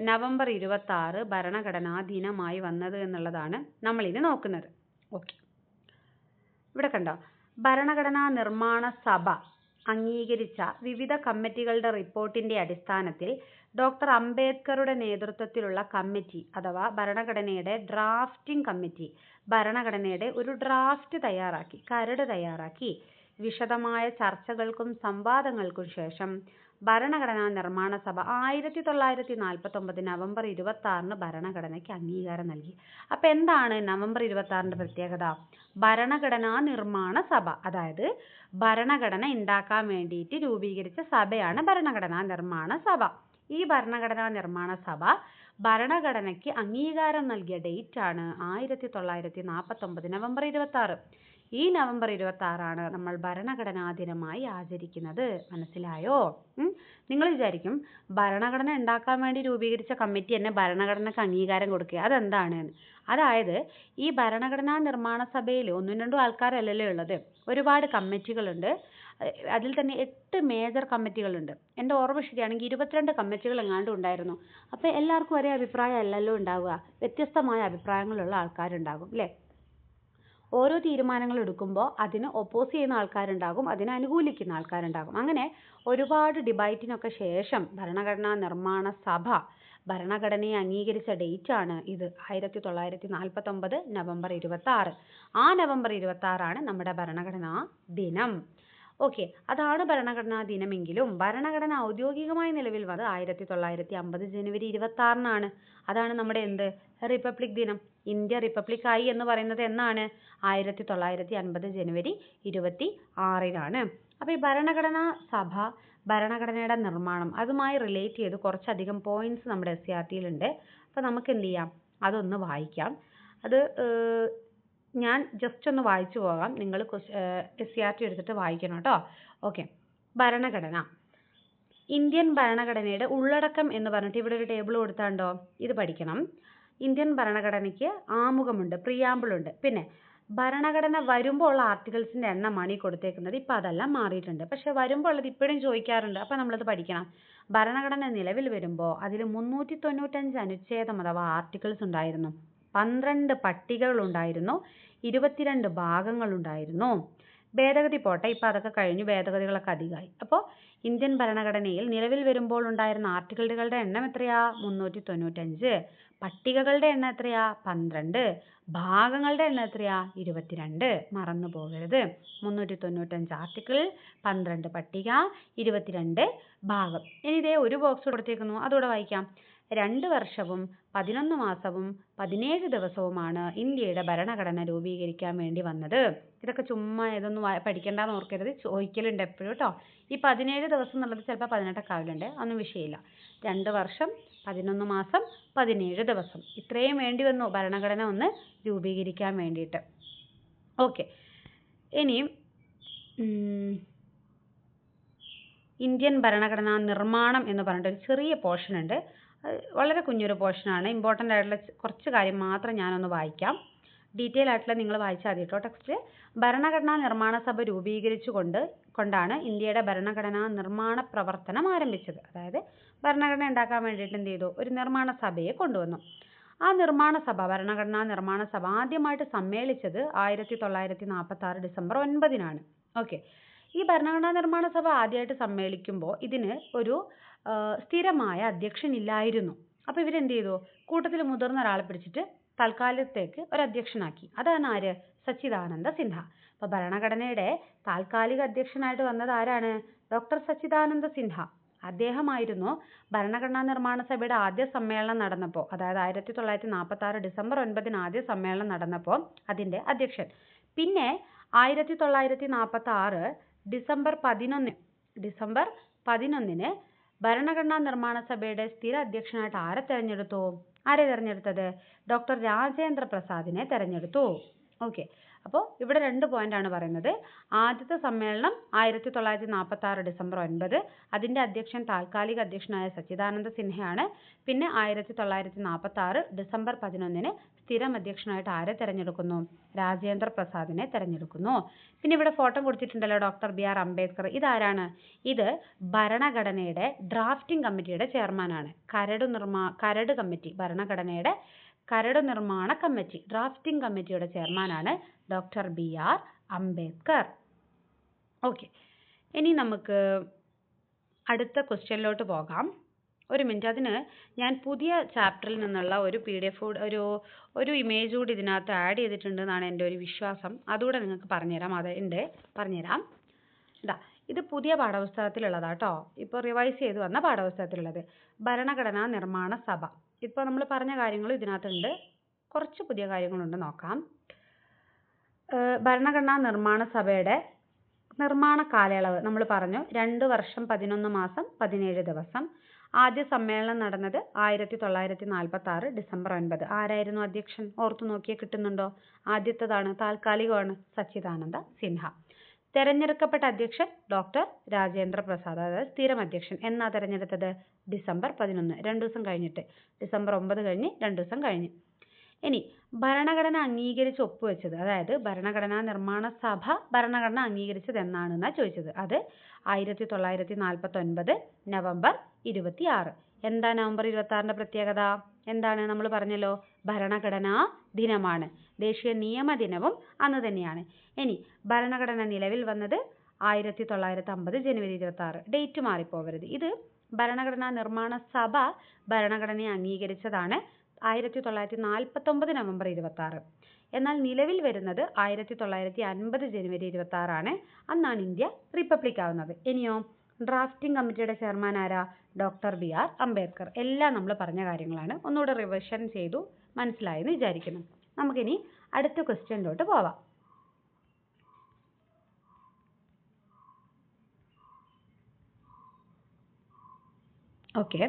നവംബർ 26 ഭരണഘടനാ ദിനമായി വന്നത് എന്നുള്ളതാണ് നമ്മളിനി നോക്കുന്നത്. ഓക്കെ, ഇവിടെ കണ്ടോ? ഭരണഘടനാ നിർമ്മാണ സഭ അംഗീകരിച്ച വിവിധ കമ്മിറ്റികളുടെ റിപ്പോർട്ടിന്റെ അടിസ്ഥാനത്തിൽ ഡോക്ടർ അംബേദ്കറുടെ നേതൃത്വത്തിലുള്ള കമ്മിറ്റി അഥവാ ഭരണഘടനയുടെ ഡ്രാഫ്റ്റിംഗ് കമ്മിറ്റി ഭരണഘടനയുടെ ഒരു ഡ്രാഫ്റ്റ് തയ്യാറാക്കി, കരട് തയ്യാറാക്കി. വിശദമായ ചർച്ചകൾക്കും സംവാദങ്ങൾക്കും ശേഷം ഭരണഘടനാ നിർമ്മാണ സഭ 1949 നവംബർ 26 ഭരണഘടനയ്ക്ക് അംഗീകാരം നൽകി. അപ്പം എന്താണ് നവംബർ 26 പ്രത്യേകത? ഭരണഘടനാ നിർമ്മാണ സഭ, അതായത് ഭരണഘടന ഉണ്ടാക്കാൻ വേണ്ടിയിട്ട് രൂപീകരിച്ച സഭയാണ് ഭരണഘടനാ നിർമ്മാണ സഭ. ഈ ഭരണഘടനാ നിർമ്മാണ സഭ ഭരണഘടനയ്ക്ക് അംഗീകാരം നൽകിയ ഡേറ്റ് ആണ് 1949 നവംബർ 26. ഈ നവംബർ 26 ആണ് നമ്മൾ ഭരണഘടനാ ദിനമായി ആചരിക്കുന്നത്. മനസ്സിലായോ? നിങ്ങൾ വിചാരിക്കും ഭരണഘടന ഉണ്ടാക്കാൻ വേണ്ടി രൂപീകരിച്ച കമ്മിറ്റി തന്നെ ഭരണഘടനയ്ക്ക് അംഗീകാരം കൊടുക്കുക, അതെന്താണ്? അതായത് ഈ ഭരണഘടനാ നിർമ്മാണ സഭയിൽ 1-2 ആൾക്കാരല്ലല്ലോ ഉള്ളത്, ഒരുപാട് കമ്മിറ്റികളുണ്ട്. അതിൽ തന്നെ 8 മേജർ കമ്മിറ്റികളുണ്ട്. എൻ്റെ ഓർമ്മ ശരിയാണെങ്കിൽ 22 കമ്മിറ്റികൾ എങ്ങാണ്ടും ഉണ്ടായിരുന്നു. അപ്പോൾ എല്ലാവർക്കും ഒരേ അഭിപ്രായം അല്ലല്ലോ ഉണ്ടാവുക, വ്യത്യസ്തമായ അഭിപ്രായങ്ങളുള്ള ആൾക്കാരുണ്ടാകും അല്ലേ? ഓരോ തീരുമാനങ്ങൾ എടുക്കുമ്പോൾ അതിന് ഒപ്പോസ് ചെയ്യുന്ന ആൾക്കാരുണ്ടാകും, അതിനെ അനുകൂലിക്കുന്ന ആൾക്കാരുണ്ടാകും. അങ്ങനെ ഒരുപാട് ഡിബേറ്റിനൊക്കെ ശേഷം ഭരണഘടനാ നിർമ്മാണ സഭ ഭരണഘടനയെ അംഗീകരിച്ച ഡേറ്റ് ആണ് ഇത്, 1949 നവംബർ 26. ആ നവംബർ 26 ആണ് നമ്മുടെ ഭരണഘടനാ ദിനം. ഓക്കെ, അതാണ് ഭരണഘടനാ ദിനമെങ്കിലും ഭരണഘടന ഔദ്യോഗികമായി നിലവിൽ വന്നത് 1950 ജനുവരി 26 അതാണ് നമ്മുടെ റിപ്പബ്ലിക് ദിനം. ഇന്ത്യ റിപ്പബ്ലിക് ആയി എന്ന് പറയുന്നത് എന്നാണ്? 1950 ജനുവരി 26. അപ്പോൾ ഈ ഭരണഘടനാ സഭ, ഭരണഘടനയുടെ നിർമ്മാണം, അതുമായി റിലേറ്റ് ചെയ്ത് കുറച്ചധികം പോയിന്റ്സ് നമ്മുടെ SCERT-യിലുണ്ട്. അപ്പോൾ നമുക്ക് എന്ത് ചെയ്യാം? അതൊന്ന് വായിക്കാം. അത് ഞാൻ ജസ്റ്റ് ഒന്ന് വായിച്ചു പോകാം. നിങ്ങൾ SCERT എടുത്തിട്ട് വായിക്കണം കേട്ടോ. ഓക്കെ, ഭരണഘടന, ഇന്ത്യൻ ഭരണഘടനയുടെ ഉള്ളടക്കം എന്ന് പറഞ്ഞിട്ട് ഇവിടെ ഒരു ടേബിൾ കൊടുത്താണ്ടോ, ഇത് പഠിക്കണം. ഇന്ത്യൻ ഭരണഘടനയ്ക്ക് ആമുഖമുണ്ട്, പ്രിയാമ്പിളുണ്ട്. പിന്നെ ഭരണഘടന വരുമ്പോൾ ഉള്ള ആർട്ടിക്കിൾസിൻ്റെ എണ്ണമാണ് ഈ കൊടുത്തേക്കുന്നത്. ഇപ്പം അതെല്ലാം മാറിയിട്ടുണ്ട്. പക്ഷെ വരുമ്പോൾ ഉള്ളത് ഇപ്പോഴും ചോദിക്കാറുണ്ട്. അപ്പം നമ്മളത് പഠിക്കണം. ഭരണഘടന നിലവിൽ വരുമ്പോൾ അതിൽ 395 അനുച്ഛേദം അഥവാ ആർട്ടിക്കിൾസ് ഉണ്ടായിരുന്നു, 12 പട്ടികകളുണ്ടായിരുന്നു, 22 ഭാഗങ്ങളുണ്ടായിരുന്നു. ഭേദഗതി പോട്ടെ, ഇപ്പം അതൊക്കെ കഴിഞ്ഞു, ഭേദഗതികളൊക്കെ അധികമായി. അപ്പോൾ ഇന്ത്യൻ ഭരണഘടനയിൽ നിലവിൽ വരുമ്പോൾ ഉണ്ടായിരുന്ന ആർട്ടിക്കിളുകളുടെ എണ്ണം എത്രയാ? 395. പട്ടികകളുടെ എണ്ണം എത്രയാ? 12. ഭാഗങ്ങളുടെ എണ്ണം എത്രയാ? 22. മറന്നു പോകരുത്. 395 ആർട്ടിക്കിൾ, 12 പട്ടിക, 22 ഭാഗം. ഇനി ഇതേ ഒരു ബോക്സ് കൊടുത്തേക്കുന്നു, അതുകൂടെ വായിക്കാം. 2 വർഷവും 11 മാസവും 17 ദിവസവുമാണ് ഇന്ത്യയുടെ ഭരണഘടന രൂപീകരിക്കാൻ വേണ്ടി വന്നത്. ഇതൊക്കെ ചുമ്മാ ഇതൊന്നും പഠിക്കേണ്ടെന്ന് ഓർക്കരുത്, ചോദിക്കലുണ്ട് എപ്പോഴും കേട്ടോ. ഈ 17 ദിവസം എന്നുള്ളത് ചിലപ്പോൾ 18 ആവില്ലുണ്ട്, ഒന്നും വിഷയമില്ല. 2 വർഷം 11 മാസം 17 ദിവസം ഇത്രയും വേണ്ടി വന്നു ഭരണഘടന ഒന്ന് രൂപീകരിക്കാൻ വേണ്ടിയിട്ട്. ഓക്കെ, ഇനിയും ഇന്ത്യൻ ഭരണഘടനാ നിർമ്മാണം എന്ന് പറഞ്ഞിട്ട് ഒരു ചെറിയ പോർഷൻ ഉണ്ട്. വളരെ കുഞ്ഞൊരു പോർഷനാണ്. ഇമ്പോർട്ടൻ്റ് ആയിട്ടുള്ള കുറച്ച് കാര്യം മാത്രം ഞാനൊന്ന് വായിക്കാം. ഡീറ്റെയിൽ ആയിട്ടുള്ള നിങ്ങൾ വായിച്ചാൽ മതി കേട്ടോ ടെക്സ്റ്റ്. ഭരണഘടനാ നിർമ്മാണ സഭ കൊണ്ടാണ് ഇന്ത്യയുടെ ഭരണഘടനാ നിർമ്മാണ പ്രവർത്തനം ആരംഭിച്ചത്. അതായത് ഭരണഘടന ഉണ്ടാക്കാൻ വേണ്ടിയിട്ട് എന്ത് ചെയ്തു? ഒരു നിർമ്മാണ സഭയെ കൊണ്ടുവന്നു. ആ നിർമ്മാണ സഭ, ഭരണഘടനാ നിർമ്മാണ സഭ ആദ്യമായിട്ട് സമ്മേളിച്ചത് 1946 ഡിസംബർ 9-നാണ്. ഓക്കെ, ഈ ഭരണഘടനാ നിർമ്മാണ സഭ ആദ്യമായിട്ട് സമ്മേളിക്കുമ്പോൾ ഇതിന് ഒരു സ്ഥിരമായ അധ്യക്ഷനില്ലായിരുന്നു. അപ്പോൾ ഇവരെന്ത് ചെയ്തു? കൂട്ടത്തിൽ മുതിർന്ന ഒരാളെ പിടിച്ചിട്ട് തൽക്കാലത്തേക്ക് ഒരു അധ്യക്ഷനാക്കി. അതാണ് ആര്? സച്ചിദാനന്ദ സിൻഹ. അപ്പോൾ ഭരണഘടനയുടെ താൽക്കാലിക അധ്യക്ഷനായിട്ട് വന്നത് ആരാണ്? ഡോക്ടർ സച്ചിദാനന്ദ സിൻഹ. അദ്ദേഹമായിരുന്നു ഭരണഘടനാ നിർമ്മാണ സഭയുടെ ആദ്യ സമ്മേളനം നടന്നപ്പോൾ, അതായത് 1946 ഡിസംബർ 9-ന് ആദ്യ സമ്മേളനം നടന്നപ്പോൾ അതിൻ്റെ അധ്യക്ഷൻ. പിന്നെ 1946 ഡിസംബർ 11-ന് ഭരണഘടനാ നിർമ്മാണ സഭയുടെ സ്ഥിര അധ്യക്ഷനായിട്ട് ആരെ തെരഞ്ഞെടുത്തത്? ഡോക്ടർ രാജേന്ദ്ര പ്രസാദിനെ തെരഞ്ഞെടുത്തു. ഓക്കെ, അപ്പോൾ ഇവിടെ 2 പോയിന്റാണ് പറയുന്നത്. ആദ്യത്തെ സമ്മേളനം 1946 ഡിസംബർ 9, അതിൻ്റെ അധ്യക്ഷൻ താൽക്കാലിക അധ്യക്ഷനായ സച്ചിദാനന്ദ സിൻഹയാണ്. പിന്നെ 1946 ഡിസംബർ 11-ന് സ്ഥിരം അധ്യക്ഷനായിട്ട് ആരെ തെരഞ്ഞെടുക്കുന്നു? രാജേന്ദ്ര പ്രസാദിനെ തെരഞ്ഞെടുക്കുന്നു. പിന്നെ ഇവിടെ ഫോട്ടോ കൊടുത്തിട്ടുണ്ടല്ലോ, ഡോക്ടർ BR അംബേദ്കർ. ഇതാരാണ്? ഇത് ഭരണഘടനയുടെ ഡ്രാഫ്റ്റിംഗ് കമ്മിറ്റിയുടെ ചെയർമാനാണ്. കരട് കമ്മിറ്റി, ഭരണഘടനയുടെ കരട് നിർമ്മാണ കമ്മിറ്റി, ഡ്രാഫ്റ്റിംഗ് കമ്മിറ്റിയുടെ ചെയർമാനാണ് ഡോക്ടർ BR അംബേദ്കർ. ഓക്കെ, ഇനി നമുക്ക് അടുത്ത ക്വസ്റ്റ്യനിലോട്ട് പോകാം. ഒരു മിനിറ്റ്, അതിന് ഞാൻ പുതിയ ചാപ്റ്ററിൽ നിന്നുള്ള ഒരു PDF ഒരു ഇമേജ് കൂടി ഇതിനകത്ത് ആഡ് ചെയ്തിട്ടുണ്ടെന്നാണ് എൻ്റെ ഒരു വിശ്വാസം. അതുകൂടെ നിങ്ങൾക്ക് പറഞ്ഞുതരാം. ഇത് പുതിയ പാഠപുസ്തകത്തിലുള്ളതാട്ടോ, ഇപ്പോൾ റിവൈസ് ചെയ്ത് വന്ന പാഠപുസ്തകത്തിലുള്ളത്. ഭരണഘടനാ നിർമ്മാണ സഭ. ഇപ്പോൾ നമ്മൾ പറഞ്ഞ കാര്യങ്ങളും ഇതിനകത്തുണ്ട്, കുറച്ച് പുതിയ കാര്യങ്ങളുണ്ട്, നോക്കാം. ഭരണഘടനാ നിർമ്മാണ സഭയുടെ നിർമ്മാണ കാലയളവ് നമ്മൾ പറഞ്ഞു, 2 വർഷം 11 മാസം 17 ദിവസം. ആദ്യ സമ്മേളനം നടന്നത് 1946 ഡിസംബർ 9. ആരായിരുന്നു അധ്യക്ഷൻ? ഓർത്തു നോക്കിയേ, കിട്ടുന്നുണ്ടോ? ആദ്യത്തേതാണ്, താൽക്കാലികമാണ്, സച്ചിദാനന്ദ സിൻഹ. തെരഞ്ഞെടുക്കപ്പെട്ട അധ്യക്ഷൻ ഡോക്ടർ രാജേന്ദ്ര പ്രസാദ്, അതായത് സ്ഥിരം അധ്യക്ഷൻ. എന്നാ തെരഞ്ഞെടുത്തത്? ഡിസംബർ 11, 2 ദിവസം കഴിഞ്ഞിട്ട്. ഡിസംബർ 9 കഴിഞ്ഞ് 2 ദിവസം കഴിഞ്ഞ്. ഇനി ഭരണഘടന അംഗീകരിച്ച് ഒപ്പുവെച്ചത്, അതായത് ഭരണഘടനാ നിർമ്മാണ സഭ ഭരണഘടന അംഗീകരിച്ചത് എന്നാണെന്നാണ് ചോദിച്ചത്. അത് 1949 നവംബർ 26. എന്താ നവംബർ 26-ന്റെ പ്രത്യേകത? എന്താണ്? നമ്മൾ പറഞ്ഞല്ലോ, ഭരണഘടനാ ദിനമാണ്. ദേശീയ നിയമദിനവും അന്ന് തന്നെയാണ്. ഇനി ഭരണഘടന നിലവിൽ വന്നത് 1950 ജനുവരി 26. ഡേറ്റ് മാറിപ്പോവരുത്. ഇത് ഭരണഘടനാ നിർമ്മാണ സഭ ഭരണഘടനയെ അംഗീകരിച്ചതാണ് 1949 നവംബർ 26. എന്നാൽ നിലവിൽ വരുന്നത് 1950 ജനുവരി 26 ആണ്. അന്നാണ് ഇന്ത്യ റിപ്പബ്ലിക് ആവുന്നത്. ഇനിയോ ഡ്രാഫ്റ്റിംഗ് കമ്മിറ്റിയുടെ ചെയർമാൻ ആരാ? Doctor BR Ambedkar. എല്ലാം നമ്മൾ പറഞ്ഞ കാര്യങ്ങളാണ്. ഒന്നുകൂടെ റിവിഷൻ ചെയ്തു മനസ്സിലായെന്ന് വിചാരിക്കുന്നു. നമുക്കിനി അടുത്ത ക്വസ്റ്റ്യനിലോട്ട് പോവാം. ഓക്കെ,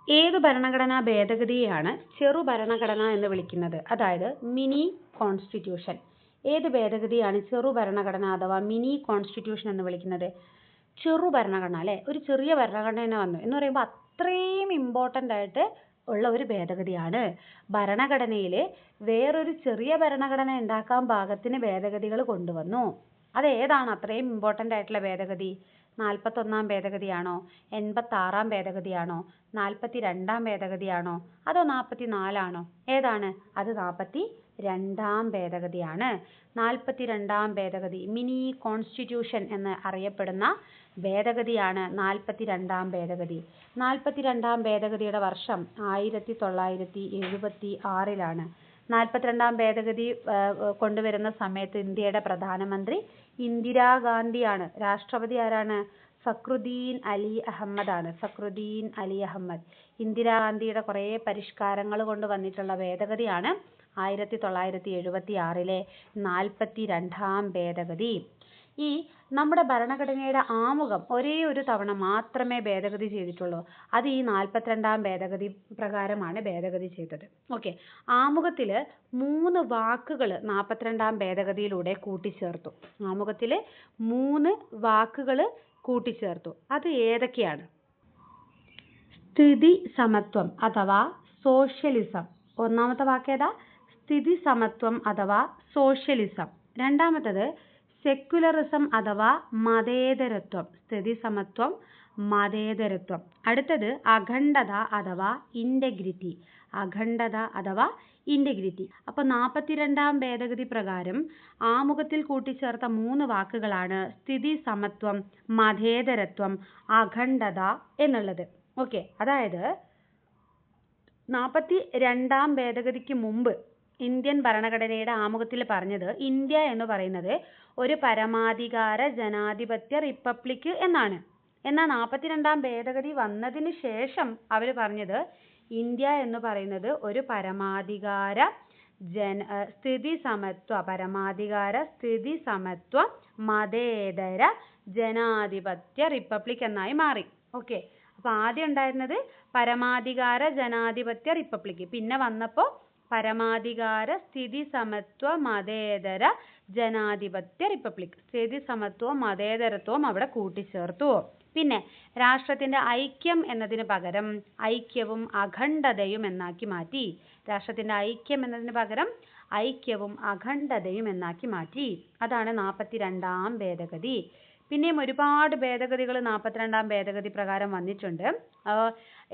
ഏത് ഭരണഘടനാ ഭേദഗതിയെയാണ് ചെറു ഭരണഘടന എന്ന് വിളിക്കുന്നത്? അതായത് മിനി കോൺസ്റ്റിറ്റ്യൂഷൻ. ഏത് ഭേദഗതിയാണ് ചെറു ഭരണഘടന അഥവാ മിനി കോൺസ്റ്റിറ്റ്യൂഷൻ എന്ന് വിളിക്കുന്നത്? ചെറു ഭരണഘടന, അല്ലേ? ഒരു ചെറിയ ഭരണഘടന വന്നു എന്ന് പറയുമ്പോൾ അത്രയും ഇമ്പോർട്ടൻ്റ് ആയിട്ട് ഉള്ള ഒരു ഭേദഗതിയാണ്. ഭരണഘടനയിൽ വേറൊരു ചെറിയ ഭരണഘടന ഉണ്ടാക്കാൻ പാകത്തിന് ഭേദഗതികൾ കൊണ്ടുവന്നു. അത് ഏതാണ് അത്രയും ഇമ്പോർട്ടൻ്റ് ആയിട്ടുള്ള ഭേദഗതി? 41-ാം ഭേദഗതിയാണോ, 86-ാം ഭേദഗതിയാണോ, 42-ാം ഭേദഗതിയാണോ, അതോ 44-ആണോ? ഏതാണ്? അത് 42-ാം ഭേദഗതിയാണ്. 42-ാം ഭേദഗതി മിനി കോൺസ്റ്റിറ്റ്യൂഷൻ എന്ന് അറിയപ്പെടുന്ന ഭേദഗതിയാണ് 42-ാം ഭേദഗതി. 42-ാം ഭേദഗതിയുടെ വർഷം 1976-ലാണ്. 42-ാം ഭേദഗതി കൊണ്ടുവരുന്ന സമയത്ത് ഇന്ത്യയുടെ പ്രധാനമന്ത്രി ഇന്ദിരാഗാന്ധിയാണ്. രാഷ്ട്രപതി ആരാണ്? ഫക്രുദ്ദീൻ അലി അഹമ്മദ് ആണ്. ഫക്രുദ്ദീൻ അലി അഹമ്മദ്. ഇന്ദിരാഗാന്ധിയുടെ കുറേ പരിഷ്കാരങ്ങൾ കൊണ്ട് വന്നിട്ടുള്ള ഭേദഗതിയാണ് 1976-ലെ 42-ാം ഭേദഗതി. ഈ നമ്മുടെ ഭരണഘടനയുടെ ആമുഖം ഒരേ ഒരു തവണ മാത്രമേ ഭേദഗതി ചെയ്തിട്ടുള്ളൂ. അത് ഈ 42-ാം ഭേദഗതി പ്രകാരമാണ് ഭേദഗതി ചെയ്തത്. ഓക്കെ, ആമുഖത്തിൽ 3 വാക്കുകൾ 42-ാം ഭേദഗതിയിലൂടെ കൂട്ടിച്ചേർത്തു. ആമുഖത്തിൽ 3 വാക്കുകൾ കൂട്ടിച്ചേർത്തു. അത് ഏതൊക്കെയാണ്? സ്ഥിതി സമത്വം അഥവാ സോഷ്യലിസം. ഒന്നാമത്തെ വാക്കേതാ? സ്ഥിതി സമത്വം അഥവാ സോഷ്യലിസം. രണ്ടാമത്തത് സെക്യുലറിസം അഥവാ മതേതരത്വം. സ്ഥിതി സമത്വം, മതേതരത്വം. അടുത്തത് അഖണ്ഡത അഥവാ ഇൻ്റഗ്രിറ്റി. അഖണ്ഡത അഥവാ ഇൻ്റഗ്രിറ്റി. അപ്പോൾ 42-ാം ഭേദഗതി പ്രകാരം ആമുഖത്തിൽ കൂട്ടിച്ചേർത്ത 3 വാക്കുകളാണ് സ്ഥിതി സമത്വം, മതേതരത്വം, അഖണ്ഡത എന്നുള്ളത്. ഓക്കെ, അതായത് 42-ാം ഭേദഗതിക്ക് മുമ്പ് ഇന്ത്യൻ ഭരണഘടനയുടെ ആമുഖത്തിൽ പറഞ്ഞത് ഇന്ത്യ എന്ന് പറയുന്നത് ഒരു പരമാധികാര ജനാധിപത്യ റിപ്പബ്ലിക് എന്നാണ്. എന്നാൽ 42-ാം ഭേദഗതി വന്നതിന് ശേഷം അവർ പറഞ്ഞത് ഇന്ത്യ എന്ന് പറയുന്നത് ഒരു പരമാധികാര സ്ഥിതി സമത്വ മതേതര ജനാധിപത്യ റിപ്പബ്ലിക് എന്നായി മാറി. ഓക്കെ, അപ്പോൾ ആദ്യം ഉണ്ടായിരുന്നത് പരമാധികാര ജനാധിപത്യ റിപ്പബ്ലിക്, പിന്നെ വന്നപ്പോൾ പരമാധികാര സ്ഥിതി സമത്വ മതേതര ജനാധിപത്യ റിപ്പബ്ലിക്. സ്ഥിതി സമത്വവും മതേതരത്വവും അവിടെ കൂട്ടിച്ചേർത്തു. പിന്നെ രാഷ്ട്രത്തിന്റെ ഐക്യം എന്നതിന് പകരം ഐക്യവും അഖണ്ഡതയും എന്നാക്കി മാറ്റി. രാഷ്ട്രത്തിന്റെ ഐക്യം എന്നതിന് പകരം ഐക്യവും അഖണ്ഡതയും എന്നാക്കി മാറ്റി. അതാണ് 42-ാം ഭേദഗതി. പിന്നെയും ഒരുപാട് ഭേദഗതികൾ 42-ാം ഭേദഗതി പ്രകാരം വന്നിട്ടുണ്ട്.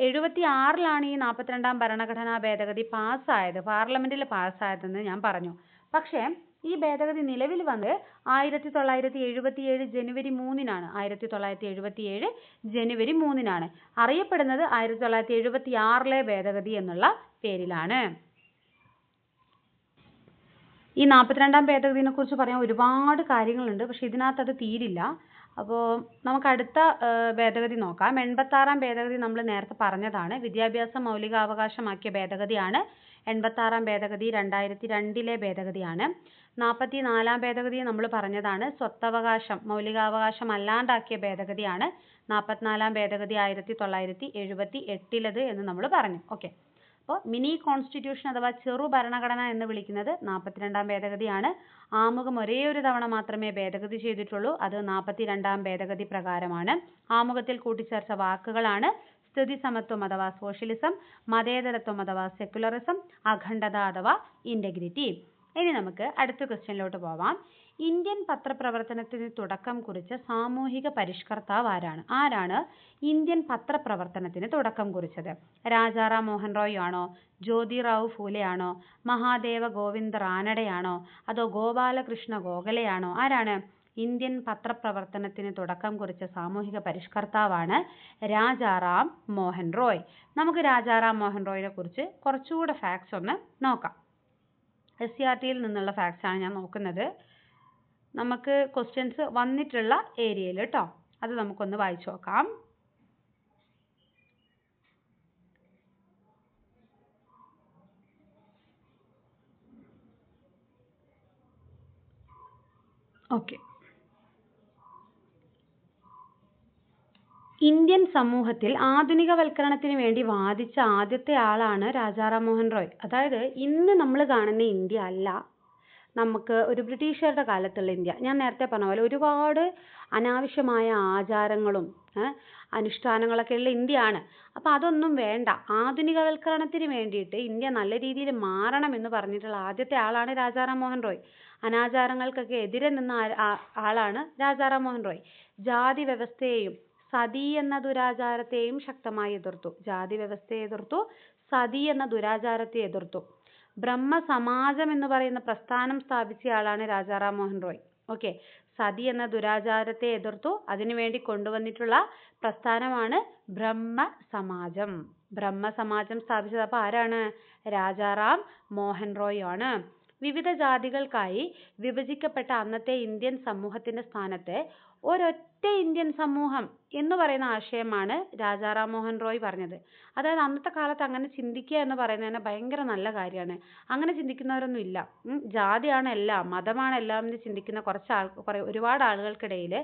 76-ലാണ് ഈ 42-ാം ഭരണഘടനാ ഭേദഗതി പാസ്സായത്, പാർലമെന്റിൽ പാസ്സായതെന്ന് ഞാൻ പറഞ്ഞു. പക്ഷേ ഈ ഭേദഗതി നിലവിൽ വന്നത് 1977 ജനുവരി 3-നാണ്. 1977 ജനുവരി 3-നാണ്. അറിയപ്പെടുന്നത് 1976-ലെ ഭേദഗതി എന്നുള്ള പേരിലാണ്. ഈ 42-ാം ഭേദഗതിനെ കുറിച്ച് പറയാൻ ഒരുപാട് കാര്യങ്ങളുണ്ട്, പക്ഷെ ഇതിനകത്ത് അത് തീരില്ല. അപ്പോൾ നമുക്ക് അടുത്ത ഭേദഗതി നോക്കാം. 86-ാം ഭേദഗതി നമ്മൾ നേരത്തെ പറഞ്ഞതാണ്. വിദ്യാഭ്യാസം മൗലികാവകാശമാക്കിയ ഭേദഗതിയാണ് 86-ാം ഭേദഗതി. 2002-ലെ ഭേദഗതിയാണ്. 44-ാം ഭേദഗതി നമ്മൾ പറഞ്ഞതാണ്. സ്വത്തവകാശം മൗലികാവകാശം അല്ലാണ്ടാക്കിയ ഭേദഗതിയാണ്. 44-ാം ഭേദഗതി 1978-ലേത് എന്ന് നമ്മൾ പറഞ്ഞു. ഓക്കെ, അപ്പോൾ മിനി കോൺസ്റ്റിറ്റ്യൂഷൻ അഥവാ ചെറു ഭരണഘടന എന്ന് വിളിക്കുന്നത് 42-ാം ഭേദഗതിയാണ്. ആമുഖം ഒരേ ഒരു തവണ മാത്രമേ ഭേദഗതി ചെയ്തിട്ടുള്ളൂ. അത് 42-ാം ഭേദഗതി പ്രകാരമാണ്. ആമുഖത്തിൽ കൂട്ടിച്ചേർത്ത വാക്കുകളാണ് സ്ഥിതി സമത്വം അഥവാ സോഷ്യലിസം, മതേതരത്വം അഥവാ സെക്യുലറിസം, അഖണ്ഡത അഥവാ ഇൻ്റഗ്രിറ്റി. ഇനി നമുക്ക് അടുത്ത ക്വസ്റ്റ്യനിലോട്ട് പോവാം. ഇന്ത്യൻ പത്രപ്രവർത്തനത്തിന് തുടക്കം കുറിച്ച സാമൂഹിക പരിഷ്കർത്താവ് ആരാണ് ഇന്ത്യൻ പത്രപ്രവർത്തനത്തിന് തുടക്കം കുറിച്ചത്? രാജാറാം മോഹൻ റോയ് ആണോ, ജ്യോതിറാവു ഫൂലെ ആണോ, മഹാദേവ ഗോവിന്ദ് റാനഡെയാണോ, അതോ ഗോപാലകൃഷ്ണ ഗോഖലെയാണോ? ആരാണ് ഇന്ത്യൻ പത്രപ്രവർത്തനത്തിന് തുടക്കം കുറിച്ച സാമൂഹിക പരിഷ്കർത്താവാണ് രാജാറാം മോഹൻ റോയ്. നമുക്ക് രാജാറാം മോഹൻ റോയിനെ കുറിച്ച് കുറച്ചുകൂടെ ഫാക്ട്സ് ഒന്ന് നോക്കാം. SCRTയിൽ നിന്നുള്ള ഫാക്ട്സ് ആണ് ഞാൻ നോക്കുന്നത്. നമുക്ക് ക്വസ്റ്റ്യൻസ് വന്നിട്ടുള്ള ഏരിയയിൽ കേട്ടോ, അത് നമുക്കൊന്ന് വായിച്ചു നോക്കാം. ഓക്കെ, ഇന്ത്യൻ സമൂഹത്തിൽ ആധുനികവൽക്കരണത്തിന് വേണ്ടി വാദിച്ച ആദ്യത്തെ ആളാണ് രാജാറാം മോഹൻ റോയ്. അതായത് ഇന്ന് നമ്മൾ കാണുന്ന ഇന്ത്യ അല്ല നമുക്ക് ഒരു ബ്രിട്ടീഷുകാരുടെ കാലത്തുള്ള ഇന്ത്യ, ഞാൻ നേരത്തെ പറഞ്ഞ പോലെ ഒരുപാട് അനാവശ്യമായ ആചാരങ്ങളും അനുഷ്ഠാനങ്ങളൊക്കെ ഉള്ള ഇന്ത്യയാണ്. അപ്പോൾ അതൊന്നും വേണ്ട, ആധുനികവൽക്കരണത്തിന് വേണ്ടിയിട്ട് ഇന്ത്യ നല്ല രീതിയിൽ മാറണം എന്ന് പറഞ്ഞിട്ടുള്ള ആദ്യത്തെ ആളാണ് രാജാറാം മോഹൻ റോയ്. അനാചാരങ്ങൾക്കൊക്കെ എതിരെ നിന്ന ആളാണ് രാജാറാം മോഹൻ റോയ്. ജാതി വ്യവസ്ഥയെയും സതി എന്ന ദുരാചാരത്തെയും ശക്തമായി എതിർത്തു. ജാതി വ്യവസ്ഥയെ എതിർത്തു, സതി എന്ന ദുരാചാരത്തെ എതിർത്തു. ബ്രഹ്മ സമാജം എന്ന് പറയുന്ന പ്രസ്ഥാനം സ്ഥാപിച്ചയാളാണ് രാജാറാം മോഹൻ റോയ്. ഓക്കെ, സതി എന്ന ദുരാചാരത്തെ എതിർത്തു, അതിനുവേണ്ടി കൊണ്ടുവന്നിട്ടുള്ള പ്രസ്ഥാനമാണ് ബ്രഹ്മ സമാജം. ബ്രഹ്മ സമാജം സ്ഥാപിച്ചത് അപ്പോൾ ആരാണ്? രാജാറാം മോഹൻ റോയ് ആണ്. വിവിധ ജാതികൾക്കായി വിഭജിക്കപ്പെട്ട അന്നത്തെ ഇന്ത്യൻ സമൂഹത്തിന്റെ സ്ഥാനത്ത് ഒരൊറ്റ ഇന്ത്യൻ സമൂഹം എന്ന് പറയുന്ന ആശയമാണ് രാജാറാം മോഹൻ റോയ് പറഞ്ഞത്. അതായത് അന്നത്തെ കാലത്ത് അങ്ങനെ ചിന്തിക്കുക എന്ന് പറയുന്നത് തന്നെ ഭയങ്കര നല്ല കാര്യമാണ്. അങ്ങനെ ചിന്തിക്കുന്നവരൊന്നും ഇല്ല. ജാതിയാണ് എല്ലാം, മതമാണ് എല്ലാം എന്ന് ചിന്തിക്കുന്ന ഒരുപാട് ആളുകൾക്കിടയിൽ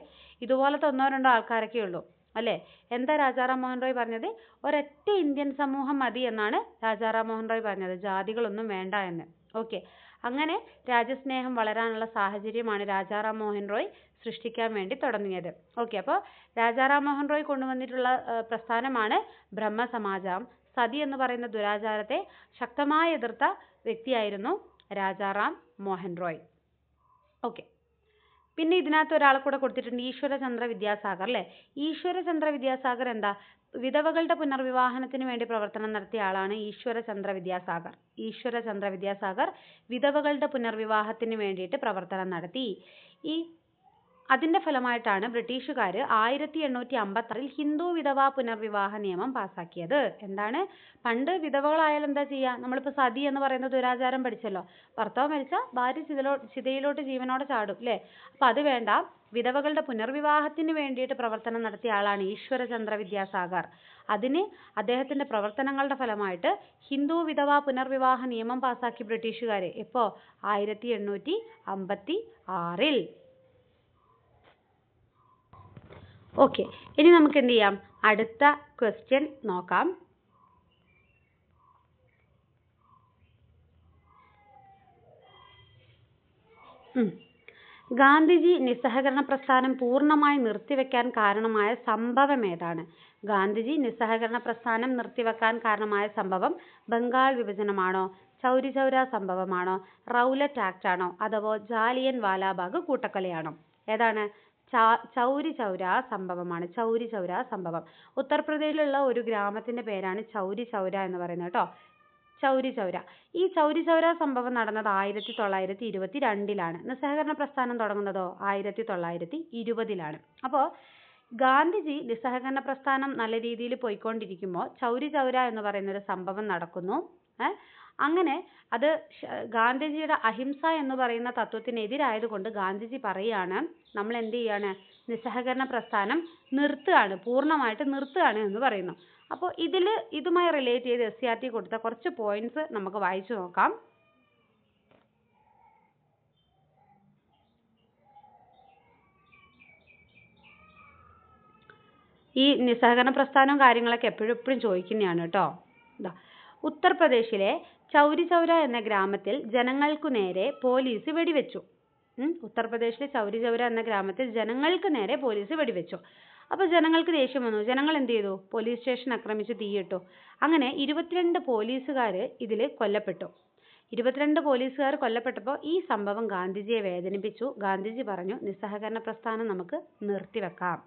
ഇതുപോലത്തെ ഒന്നോ രണ്ടോ ആൾക്കാരൊക്കെ ഉള്ളൂ അല്ലേ? എന്താ രാജാറാം മോഹൻ റോയ് പറഞ്ഞത്? ഒരൊറ്റ ഇന്ത്യൻ സമൂഹം മതി എന്നാണ് രാജാറാം മോഹൻ റോയ് പറഞ്ഞത്, ജാതികളൊന്നും വേണ്ട എന്ന്. ഓക്കെ, അങ്ങനെ രാജ്യസ്നേഹം വളരാനുള്ള സാഹചര്യമാണ് രാജാറാം മോഹൻ റോയ് സൃഷ്ടിക്കാൻ വേണ്ടി തുടങ്ങിയത്. ഓക്കെ, അപ്പോൾ രാജാറാം മോഹൻ റോയ് കൊണ്ടുവന്നിട്ടുള്ള പ്രസ്ഥാനമാണ് ബ്രഹ്മ സമാജം. സതി എന്ന് പറയുന്ന ദുരാചാരത്തെ ശക്തമായി എതിർത്ത വ്യക്തിയായിരുന്നു രാജാറാം മോഹൻ റോയ്. ഓക്കെ, പിന്നെ ഇതിനകത്ത് ഒരാളെ കൂടെ കൊടുത്തിട്ടുണ്ട്, ഈശ്വരചന്ദ്ര വിദ്യാസാഗർ അല്ലേ? ഈശ്വരചന്ദ്ര വിദ്യാസാഗർ എന്താ? വിധവകളുടെ പുനർവിവാഹനത്തിന് വേണ്ടി പ്രവർത്തനം നടത്തിയ ആളാണ് ഈശ്വരചന്ദ്ര വിദ്യാസാഗർ. ഈശ്വരചന്ദ്ര വിദ്യാസാഗർ വിധവകളുടെ പുനർവിവാഹത്തിന് വേണ്ടിയിട്ട് പ്രവർത്തനം നടത്തി. അതിന്റെ ഫലമായിട്ടാണ് ബ്രിട്ടീഷുകാർ 1856 ഹിന്ദു വിധവാ പുനർവിവാഹ നിയമം പാസാക്കിയത്. എന്താണ്? പണ്ട് വിധവകളായാലും എന്താ ചെയ്യുക? നമ്മളിപ്പോൾ സതി എന്ന് പറയുന്ന ദുരാചാരം പഠിച്ചല്ലോ. ഭർത്താവ് മരിച്ചാൽ ഭാര്യ ചിതയിലോട്ട് ജീവനോടെ ചാടും അല്ലേ? അപ്പം അത് വേണ്ട, വിധവകളുടെ പുനർവിവാഹത്തിന് വേണ്ടിയിട്ട് പ്രവർത്തനം നടത്തിയ ആളാണ് ഈശ്വരചന്ദ്ര വിദ്യാസാഗർ. അതിന് അദ്ദേഹത്തിന്റെ പ്രവർത്തനങ്ങളുടെ ഫലമായിട്ട് ഹിന്ദു വിധവാ പുനർവിവാഹ നിയമം പാസാക്കി ബ്രിട്ടീഷുകാർ. എപ്പോൾ? 1856. ഓക്കെ, ഇനി നമുക്ക് എന്ത് ചെയ്യാം? അടുത്ത ക്വസ്റ്റ്യൻ നോക്കാം. ഗാന്ധിജി നിസ്സഹകരണ പ്രസ്ഥാനം പൂർണ്ണമായി നിർത്തിവെക്കാൻ കാരണമായ സംഭവം ഏതാണ്? ഗാന്ധിജി നിസ്സഹകരണ പ്രസ്ഥാനം നിർത്തിവെക്കാൻ കാരണമായ സംഭവം ബംഗാൾ വിഭജനമാണോ, ചൗരി ചൗര സംഭവമാണോ, റൗലറ്റ് ആക്ട് ആണോ, അഥവാ ജാലിയൻ വാലാബാഗ് കൂട്ടക്കൊലയാണോ? ഏതാണ്? ചൗരി ചൗര സംഭവമാണ്. ചൗരി ചൗര സംഭവം. ഉത്തർപ്രദേശിലുള്ള ഒരു ഗ്രാമത്തിന്റെ പേരാണ് ചൗരി ചൗര എന്ന് പറയുന്നത് കേട്ടോ. ചൗരി ചൗര. ഈ ചൗരി ചൗര സംഭവം നടന്നത് 1922 നിസ്സഹകരണ പ്രസ്ഥാനം തുടങ്ങുന്നതോ 1920. അപ്പോൾ ഗാന്ധിജി നിസ്സഹകരണ പ്രസ്ഥാനം നല്ല രീതിയിൽ പോയിക്കൊണ്ടിരിക്കുമ്പോൾ ചൗരി ചൗര എന്ന് പറയുന്ന ഒരു സംഭവം നടക്കുന്നു. അങ്ങനെ അത് ഗാന്ധിജിയുടെ അഹിംസ എന്ന് പറയുന്ന തത്വത്തിനെതിരായതുകൊണ്ട് ഗാന്ധിജി പറയാണ്, നമ്മൾ എന്ത് ചെയ്യാണ്? നിസ്സഹകരണ പ്രസ്ഥാനം നിർത്തുകയാണ്, പൂർണ്ണമായിട്ട് നിർത്തുകയാണ് എന്ന് പറയുന്നു. അപ്പോൾ ഇതുമായി റിലേറ്റ് ചെയ്ത് SCERT കൊടുത്ത കുറച്ച് പോയിന്റ്സ് നമുക്ക് വായിച്ചു നോക്കാം. ഈ നിസ്സഹകരണ പ്രസ്ഥാനവും കാര്യങ്ങളൊക്കെ എപ്പോഴും ചോദിക്കുന്നതാണ് കേട്ടോ. ഉത്തർപ്രദേശിലെ ചൗരി ചൗര എന്ന ഗ്രാമത്തിൽ ജനങ്ങൾക്കു നേരെ പോലീസ് വെടിവെച്ചു. ഉത്തർപ്രദേശിലെ ചൗരി ചൗര എന്ന ഗ്രാമത്തിൽ ജനങ്ങൾക്ക് നേരെ പോലീസ് വെടിവെച്ചു. അപ്പോൾ ജനങ്ങൾക്ക് ദേഷ്യം വന്നു. ജനങ്ങൾ എന്ത് ചെയ്തു? പോലീസ് സ്റ്റേഷൻ ആക്രമിച്ച് തീയിട്ടു. അങ്ങനെ 22 പോലീസുകാർ ഇതിൽ കൊല്ലപ്പെട്ടു. 22 പോലീസുകാർ കൊല്ലപ്പെട്ടപ്പോൾ ഈ സംഭവം ഗാന്ധിജിയെ വേദനിപ്പിച്ചു. ഗാന്ധിജി പറഞ്ഞു, നിസ്സഹകരണ പ്രസ്ഥാനം നമുക്ക് നിർത്തിവെക്കാം.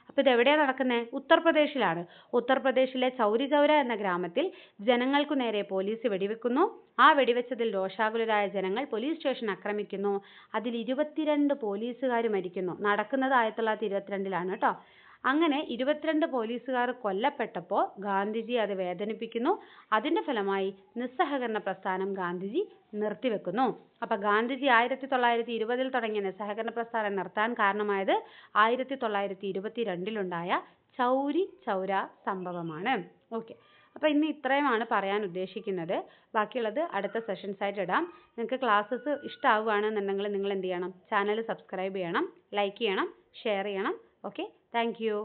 അപ്പോൾ ഇതെവിടെയാണ് നടക്കുന്നത്? ഉത്തർപ്രദേശിലാണ്. ഉത്തർപ്രദേശിലെ ചൗരി ചൗര എന്ന ഗ്രാമത്തിൽ ജനങ്ങൾക്കു നേരെ പോലീസ് വെടിവെക്കുന്നു. ആ വെടിവെച്ചതിൽ രോഷാകുലരായ ജനങ്ങൾ പോലീസ് സ്റ്റേഷൻ ആക്രമിക്കുന്നു. അതിൽ 22 പോലീസുകാർ മരിക്കുന്നു. നടക്കുന്നത് 1922 കേട്ടോ. അങ്ങനെ 22 പോലീസുകാർ കൊല്ലപ്പെട്ടപ്പോൾ ഗാന്ധിജി അത് വേദനിപ്പിക്കുന്നു. അതിന്റെ ഫലമായി നിസ്സഹകരണ പ്രസ്ഥാനം ഗാന്ധിജി നിർത്തിവെക്കുന്നു. അപ്പോൾ ഗാന്ധിജി 1920 തുടങ്ങിയ നിസ്സഹകരണ പ്രസ്ഥാനം നിർത്താൻ കാരണമായത് 1922 ചൗരി ചൗര സംഭവമാണ്. ഓക്കെ, അപ്പോൾ ഇന്ന് ഇത്രയുമാണ് പറയാൻ ഉദ്ദേശിക്കുന്നത്. ബാക്കിയുള്ളത് അടുത്ത സെഷൻസ് ആയിട്ട് ഇടാം. നിങ്ങൾക്ക് ക്ലാസ്സസ് ഇഷ്ടമാവുകയാണെന്നുണ്ടെങ്കിൽ നിങ്ങൾ എന്ത് ചെയ്യണം? ചാനൽ സബ്സ്ക്രൈബ് ചെയ്യണം, ലൈക്ക് ചെയ്യണം, ഷെയർ ചെയ്യണം. Okay, thank you.